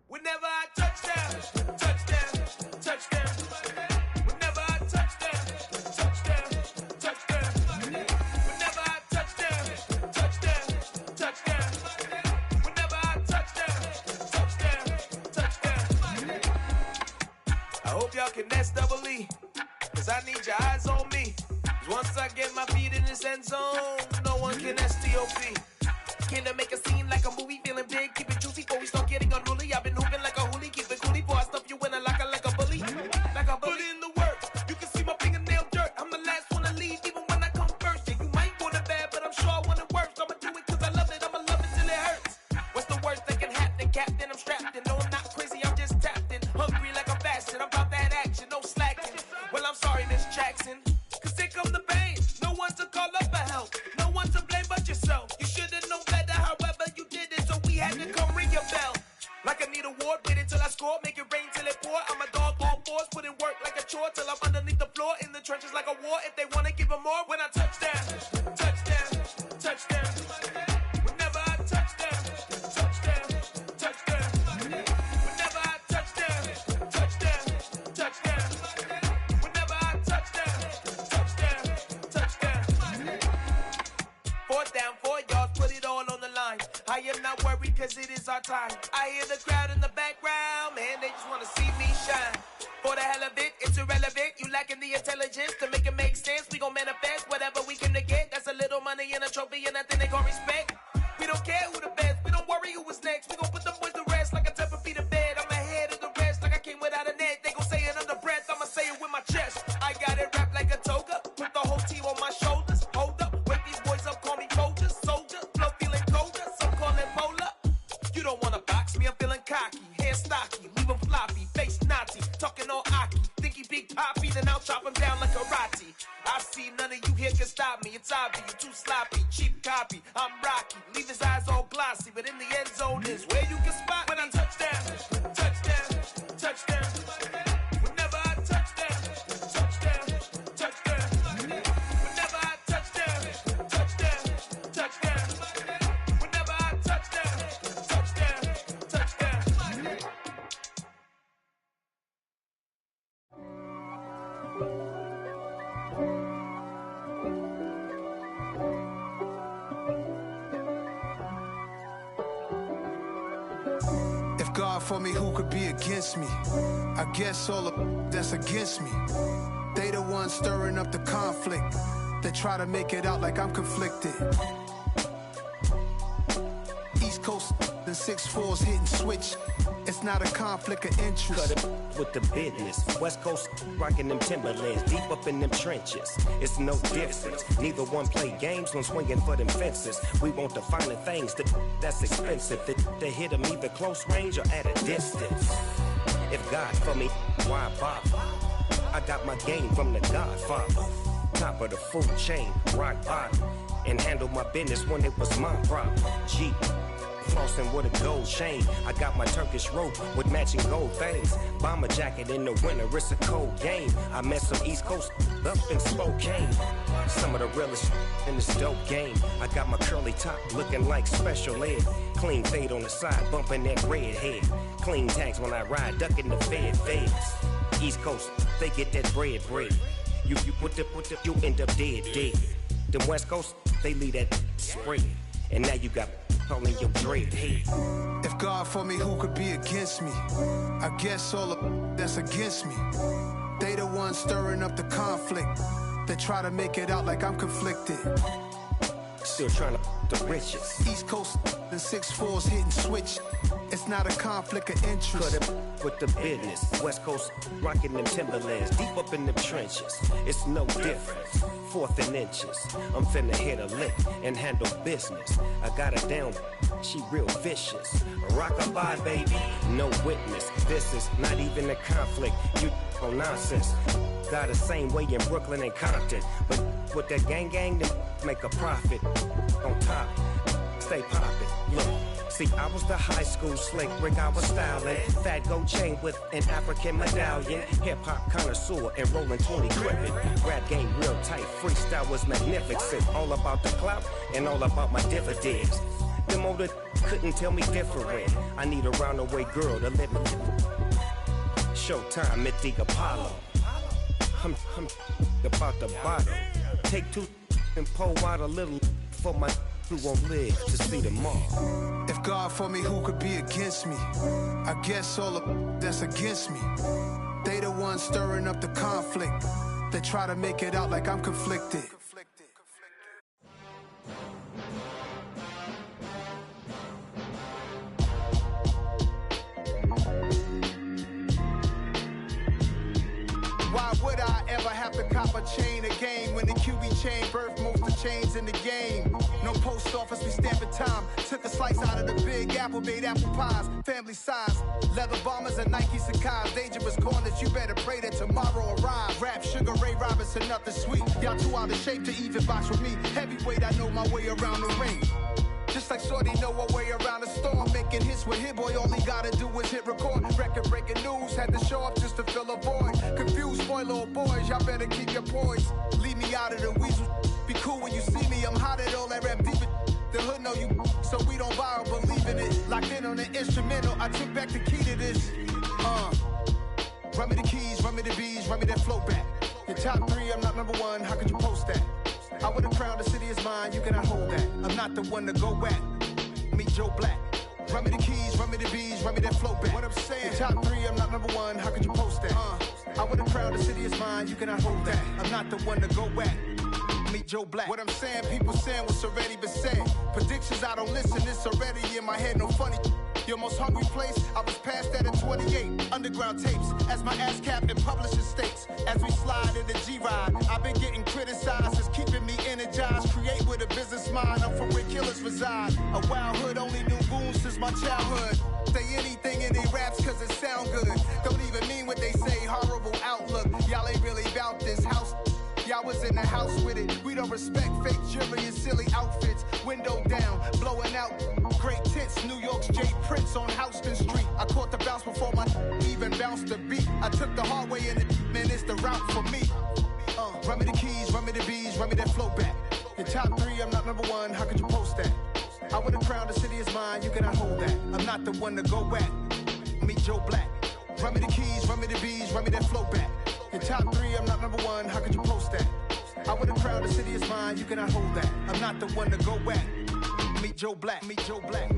Whenever I touch down, touchdown, touchdown. Whenever I touch down, touchdown, touchdown. Whenever I touch down, touchdown, touchdown. Whenever I touch down, touchdown, touchdown. I hope y'all can nest double E, cause I need your eyes on me. Cause once I get my feet in this end zone, no one can STOP. Came to make a scene like a movie, feeling big, keep it juicy before we start getting unruly. I've been hooping like a hoolie, keep it coolie before I stuff you in a locker like a bully. Like a bully. Put in the work, you can see my fingernail dirt. I'm the last one to leave, even when I come first. Yeah, you might want it bad, but I'm sure I want it worse. I'ma do it cause I love it, I'ma love it till it hurts. What's the worst that can happen, Captain? I'm strapped in, no I'm not crazy, I'm just tapped in. Hungry like I'm fasting, I'm about that action, no slacking. Well, I'm sorry, Miss Jackson, cause here come the pain. No one to call up for help, no one to blame but yourself. You should've known better, however you did it, so we had to come ring your bell. Like I need a ward, wait until I score, make it rain till it pour. I'm a dog, all fours, put in work like a chore till I'm underneath the floor, in the trenches like a war. If they wanna give them more, when I touch down, touchdown, touchdown. Whenever I touch down, touchdown, touchdown. Whenever I touch down, touchdown, touchdown. Whenever I touch down, touchdown, touchdown. 4th down, 4 yards, put it all on the line. I am not worried cause it is our time. I hear the crowd in the background, man, they just wanna see me shine. For the hell of it, it's irrelevant. You lacking the intelligence to make it make sense. We gon' manifest whatever we can to get. That's a little money and a trophy and nothing they call respect. We don't care who the best, we don't worry who was next. We gon' put the boys to rest like a type of feet of bed. I'm ahead of the rest like I came without a net. They gon' say it under breath, I'ma say it with my chest. I got it wrapped like a toga, put the whole team on my shoulders. Hold up, wake these boys up, call me soldier, soldier. Flow feeling colder, some call it polar. You don't wanna box me, I'm feeling cocky. Hair stocky, leave him floppy, face Nazi. Talking all aki, think he big poppy, then I'll chop him down like karate. I see none of you here can stop me. It's obvious, you too sloppy, cheap copy. I'm Rocky, leave his eyes all glossy, but in the end zone is where you can spot when I touch down, touchdown, touchdown. Whenever I touch down, touchdown, touchdown. Whenever I touch down, touchdown, touchdown. Whenever I touch down, touchdown, touchdown. If God for me, who could be against me? I guess all of that's against me. They the ones stirring up the conflict. They try to make it out like I'm conflicted. East Coast, the 6'4's hitting switch. It's not a conflict of interest. Cut it with the business. West Coast rocking them Timberlands, deep up in them trenches. It's no difference. Neither one play games when swinging for them fences. We want the finer things that's expensive. They hit them either close range or at a distance. If God for me, why bother? I got my game from the Godfather. Top of the food chain, rock bottom. And handle my business when it was my problem. G. Flossing with a gold chain. I got my Turkish rope with matching gold things. Bomber jacket in the winter, it's a cold game. I met some East Coast up in Spokane. Some of the realest in this dope game. I got my curly top looking like special ed. Clean fade on the side, bumping that red head. Clean tags when I ride, ducking the feds. East Coast, they get that bread. You put the, you end up dead. Them West Coast, they leave that spread. And now you got all in your dread head. If God for me, who could be against me? I guess all of that's against me. They the ones stirring up the conflict. They try to make it out like I'm conflicted. Still trying to the riches. East Coast, the 6'4's hitting switch. It's not a conflict of interest. Cut it with the business. West Coast rocking them Timberlands, deep up in them trenches. It's no difference. 4th and inches. I'm finna hit a lick and handle business. I got her down, she real vicious. Rockabye, baby, no witness. This is not even a conflict. You on nonsense. Got the same way in Brooklyn and Compton. But with that gang, then make a profit. On top, stay poppin'. Look. See, I was the high school slick Rick, I was styling. Fat gold chain with an African medallion. Hip-hop connoisseur and rolling 20 gripping. Rap game real tight, freestyle was magnificent. All about the clout and all about my dividends. Them older couldn't tell me different. I need a round-the-way girl to let me. Showtime at the Apollo. I'm about the bottle. Take 2 and pour out a little for my who won't live to see tomorrow. If God for me, who could be against me? I guess all of that's against me. They the ones stirring up the conflict. They try to make it out like I'm conflicted. Why would I ever have to cop a chain again when the QB chain birthed most of chains in the game? No post office, we stamping time. Took a slice out of the big apple, made apple pies, family size. Leather bombers and Nike Sacai's. Dangerous corners, you better pray that tomorrow arrives. Rap, Sugar Ray Robinson, nothing sweet. Y'all too out of shape to even box with me. Heavyweight, I know my way around the ring. Just like Shorty know her way around the storm. Making hits with Hit Boy, all he gotta do is hit record. Record-breaking news, had to show up just to fill a void. Confused, spoiled little boys, y'all better keep your poise. Leave me out of the weasel. Be cool when you see me, I'm hot at all that rap deep. The hood know you, so we don't borrow, believe in it. Locked in on the instrumental, I took back the key to this. Run me the keys, run me the bees, run me that flow back. Your top 3, I'm not number 1, how could you post that? I would've crowned the city is mine, you cannot hold that. I'm not the one to go back. Meet Joe Black. Run me the keys, run me the bees, run me that flow back. What I'm saying, your top 3, I'm not number 1, how could you post that? I would've crowned the city is mine, you cannot hold that. I'm not the one to go back. Meet Joe Black. What I'm saying, people saying what's already been said. Predictions, I don't listen, it's already in my head, no funny. Your most hungry place, I was past that at 28. Underground tapes, as my ass cap in publishing states. As we slide in the G-Ride, I've been getting criticized, it's keeping me energized. Create with a business mind, I'm from where killers reside. A wild hood, only knew goons since my childhood. Say anything in they raps cause it sound good. Don't even mean what they say, horrible outlook. Y'all ain't really about this house. Y'all was in the house with it. We don't respect fake jewelry and silly outfits. Window down, blowing out great tits. New York's J. Prince on Houston Street. I caught the bounce before my even bounced the beat. I took the hard way in it, man, it's the route for me. Run me the keys, run me the bees, run me that flow back. Your top 3, I'm not number 1, how could you post that? I would've crowned the city is mine, you cannot hold that. I'm not the one to go back. Meet Joe Black. Run me the keys, run me the bees, run me that flow back. Your top 3, I'm not number 1, how could you post that? I would've crowned the city is mine, you cannot hold that. I'm not the one to go back. Meet Joe Black, meet Joe Black.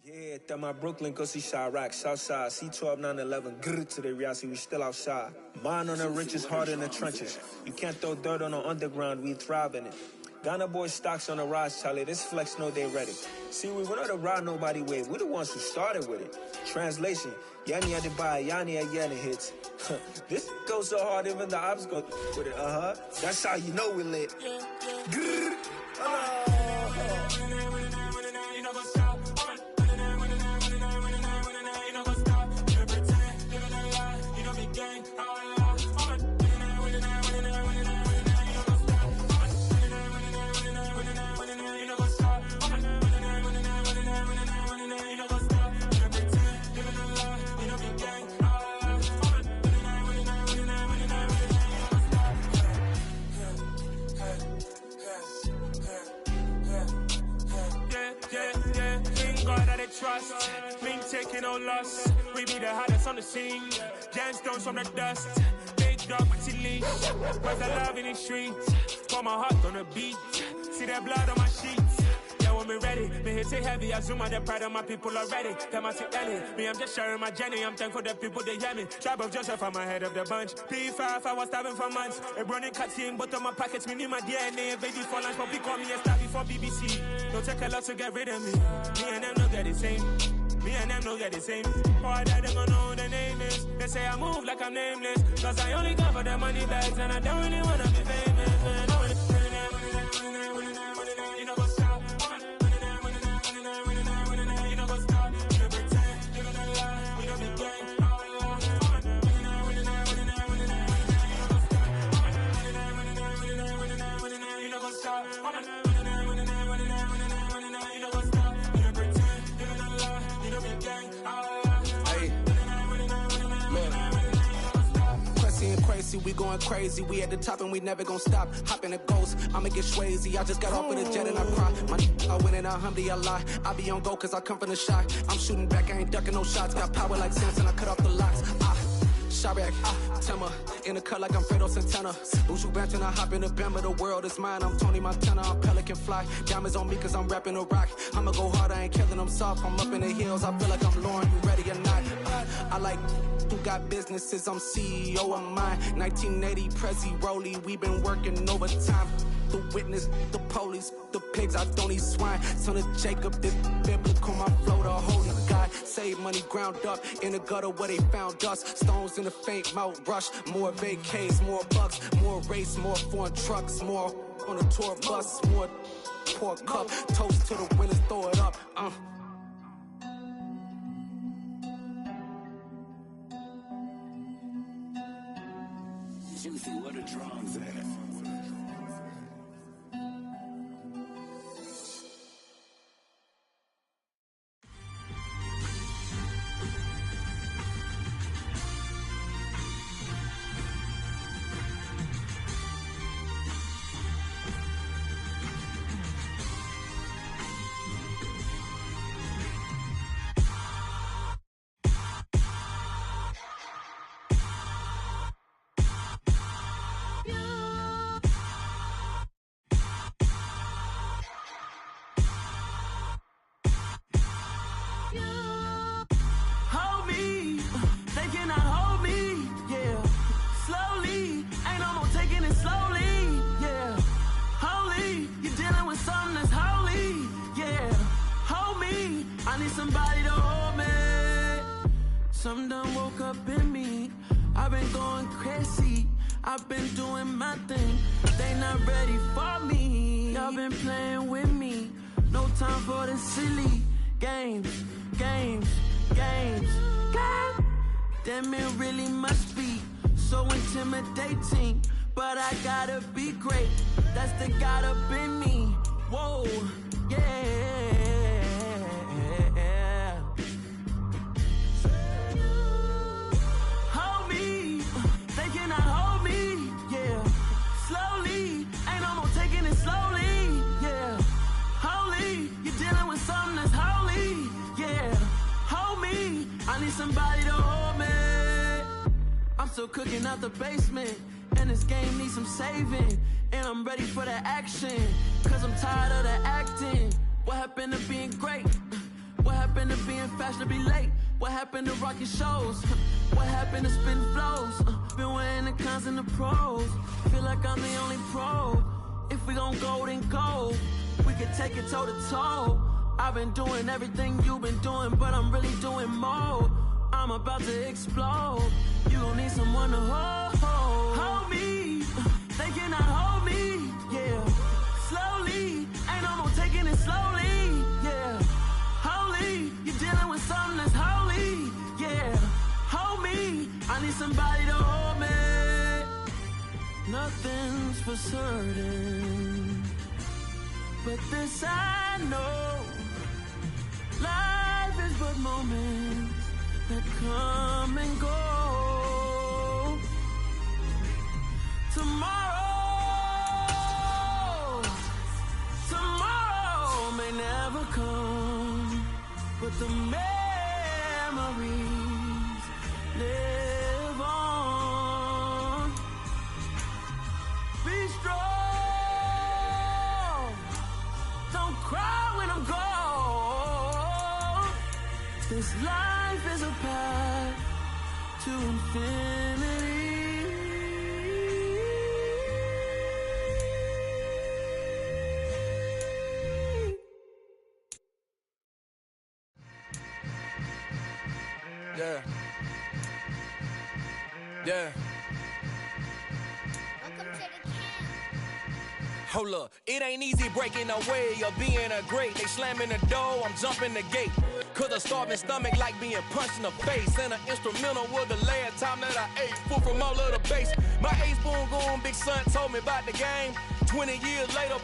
Yeah, that my Brooklyn, go see Chirac, Southside, C12, 911, grrr to the reality, we still outside. Mine on the richest, heart in the trenches. You can't throw dirt on the underground, we thrive in it. Ghana boys stocks on the rise, Charlie, this flex know they ready. See, we went on the ride nobody wave, we the ones who started with it. Translation, Yanni had to buy, Yanni had Yanni hits. This goes so hard, even the ops go with it, That's how you know we lit. Grrr. Trust, been taking no loss. We be the hottest on the scene. Gemstones from the dust. Big dog with your leash. Where's the love in the streets? Got my heart on the beat. See that blood on my sheets. Yeah, when me ready, me hit it heavy. I zoom out the pride of my people already. Them I see early. Me, I'm just sharing my journey. I'm thankful the people they hear me. Tribe of Joseph, I'm ahead of the bunch. P5, I was starving for months. A running cut in, but on my pockets, me need my DNA. Baby for lunch, but call me a star before BBC. Don't take a lot to get rid of me. Me and them don't get the same. Me and them don't get the same. All that they gonna know the name is. They say I move like I'm nameless. Cause I only come for the money bags. And I don't really wanna be famous, man. You know what's up? You know what's up? You pretend, you gonna lie. We don't be gang. You know what's up? Crazy, we going crazy. We at the top and we never gonna stop. Hop in a ghost, I'ma get swayzy. I just got off with a jet and I cry. I win in alhamdulillah. I be on go cause I come from the shot. I'm shooting back, I ain't ducking no shots. Got power like Samson, I cut off the locks. Chirac, Tema, in the cut like I'm Fredo Santana. Bushu Banton, I hop in the Bama, the world is mine. I'm Tony Montana, I'm Pelican Fly. Diamonds on me cause I'm rapping a rock. I'ma go hard, I ain't killing them soft. I'm up in the hills, I feel like I'm Lauren, you ready or not? I like who got businesses, I'm CEO of mine. 1980 Prezi Rolly, we been working overtime. The witness, the police, the pigs, I don't eat swine. Son of Jacob, this biblical, my flow, the holy God. Save money ground up in the gutter where they found us. Stones in the faint mouth rush. More vacays, more bucks, more race, more foreign trucks, more on a tour bus, more pork cup. Toast to the winners, throw it up. Juicy, what a drums at? Somebody to hold me. Some done woke up in me. I've been going crazy. I've been doing my thing. They not ready for me. Y'all been playing with me. No time for the silly games. Damn, it really must be so intimidating. But I gotta be great. That's the God up in me. Whoa, yeah. Hold me, they cannot hold me, yeah. Slowly, ain't no more taking it slowly, yeah. Holy, you're dealing with something that's holy, yeah. Hold me, I need somebody to hold me. I'm still cooking out the basement, and this game needs some saving. and I'm ready for the action. Cause I'm tired of the acting. What happened to being great? What happened to being fashionably late? What happened to rocking shows? What happened to spin flows? Been wearing the cons and the pros. Feel like I'm the only pro. If we gon' go, then go. We can take it toe to toe. I've been doing everything you've been doing, but I'm really doing more. I'm about to explode. You gon' need someone to hold me. They cannot hold me, yeah. Slowly, ain't no more taking it slowly, yeah. Holy, you're dealing with something that's holy, yeah. Hold me, I need somebody to hold me. Nothing's for certain, but this I know. Life is but moments that come and go. Tomorrow may never come, but the memories live on. Be strong, don't cry when I'm gone. This life is a path to infinity. Yeah. Yeah. Hold up, it ain't easy breaking away or being a great. They slamming the door, I'm jumping the gate. Cause a starving stomach like being punched in the face. And an instrumental was the last time that I ate food from all of the bass. My ace boom goon, big son told me about the game. 20 years later,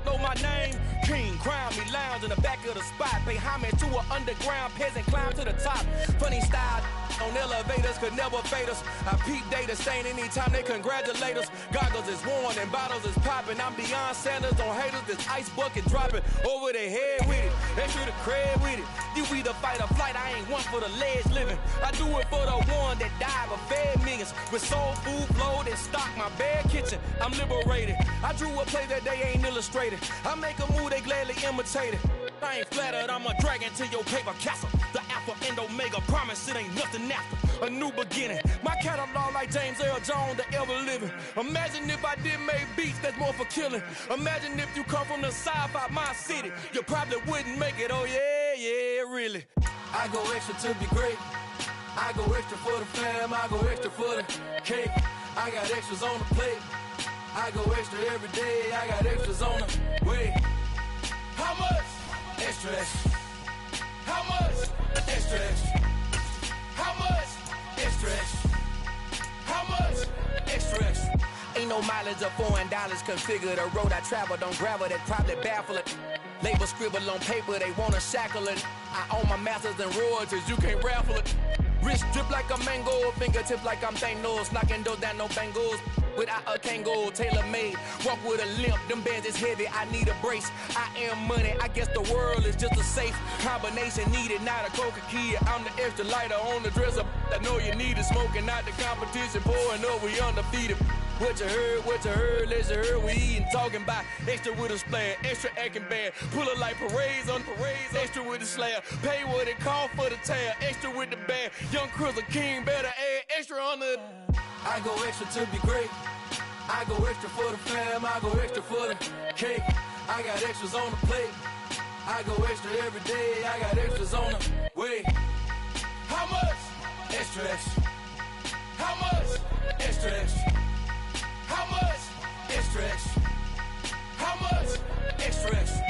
know my name. King, crown me, lounge in the back of the spot. Pay homage to an underground peasant, climb to the top. Funny style on elevators could never fade us. I peep data stain anytime they congratulate us. Goggles is worn and bottles is popping. I'm Deion Sanders on haters, this ice bucket dropping over their head with it. They should have cred with it. You either fight or flight, I ain't one for the ledge living. I do it for the one that died but fed millions. With soul food flowed and stocked my bare kitchen. I'm liberated. I drew a play that they ain't illustrated. I make a move, they gladly imitate it. I ain't flattered, I'm a dragon to your paper castle. The Alpha and Omega, promise it ain't nothing after. A new beginning. My catalog like James Earl Jones, the ever living. Imagine if I did make beats that's more for killing. Imagine if you come from the sci-fi, my city. You probably wouldn't make it, oh yeah, yeah, really. I go extra to be great. I go extra for the fam, I go extra for the cake. I got extras on the plate. I go extra every day, I got extras on the way. How much? Extra, extra. How much? Extra, extra. How much? Extra, extra. How much? Extra, extra. Ain't no mileage of $4 configure the road I travel. Don't gravel, that probably baffle it. Label scribble on paper, they wanna shackle it. I own my masters and royalties, you can't raffle it. Wrist drip like a mango, fingertips like I'm Thanos. Knocking those down, no bangles. Without a Kango, tailor-made. Walk with a limp, them bands is heavy, I need a brace. I am money, I guess the world is just a safe combination needed, not a coca key. I'm the extra lighter on the dresser. I know you need it, smoking out the competition, pouring up, we undefeated. What you heard, let you heard, we eating, talking about extra with a splash, extra acting bad. Pull it like parades on parades, extra with the slab. Pay what it cost for the tab, extra with the bag. Young Chris a king, better add extra on the. I go extra to be great. I go extra for the fam, I go extra for the cake. I got extras on the plate. I go extra every day, I got extras on the way. How much? Extra, extra. How much? Extra, extra. How much? Extra, extra. How much? Extra, extra.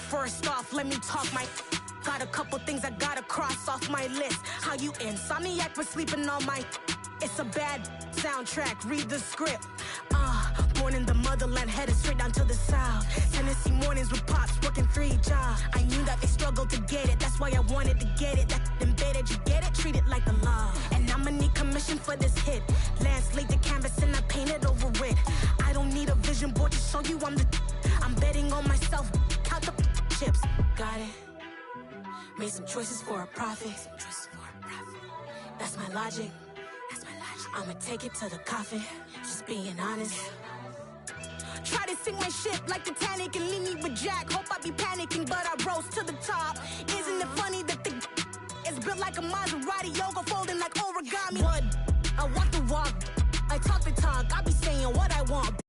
First off, let me talk my. Got a couple things I gotta cross off my list. How you insomniac for sleeping on my. It's a bad soundtrack, read the script. born in the motherland, headed straight down to the south. Tennessee mornings with pops, working 3 jobs. I knew that they struggled to get it, that's why I wanted to get it. That embedded, you get it, treat it like a law. And I'ma need commission for this hit. Lance laid the canvas and I painted over it. I don't need a vision board to show you I'm betting on myself, count the chips. Got it. Made some choices for a profit. That's my logic. I'ma take it to the coffin, just being honest. Try to sink my ship like Titanic and leave me with Jack. Hope I be panicking, but I rose to the top. Isn't it funny that the is built like a Maserati, yoga folding like origami? What? I walk the walk, I talk the talk, I be saying what I want.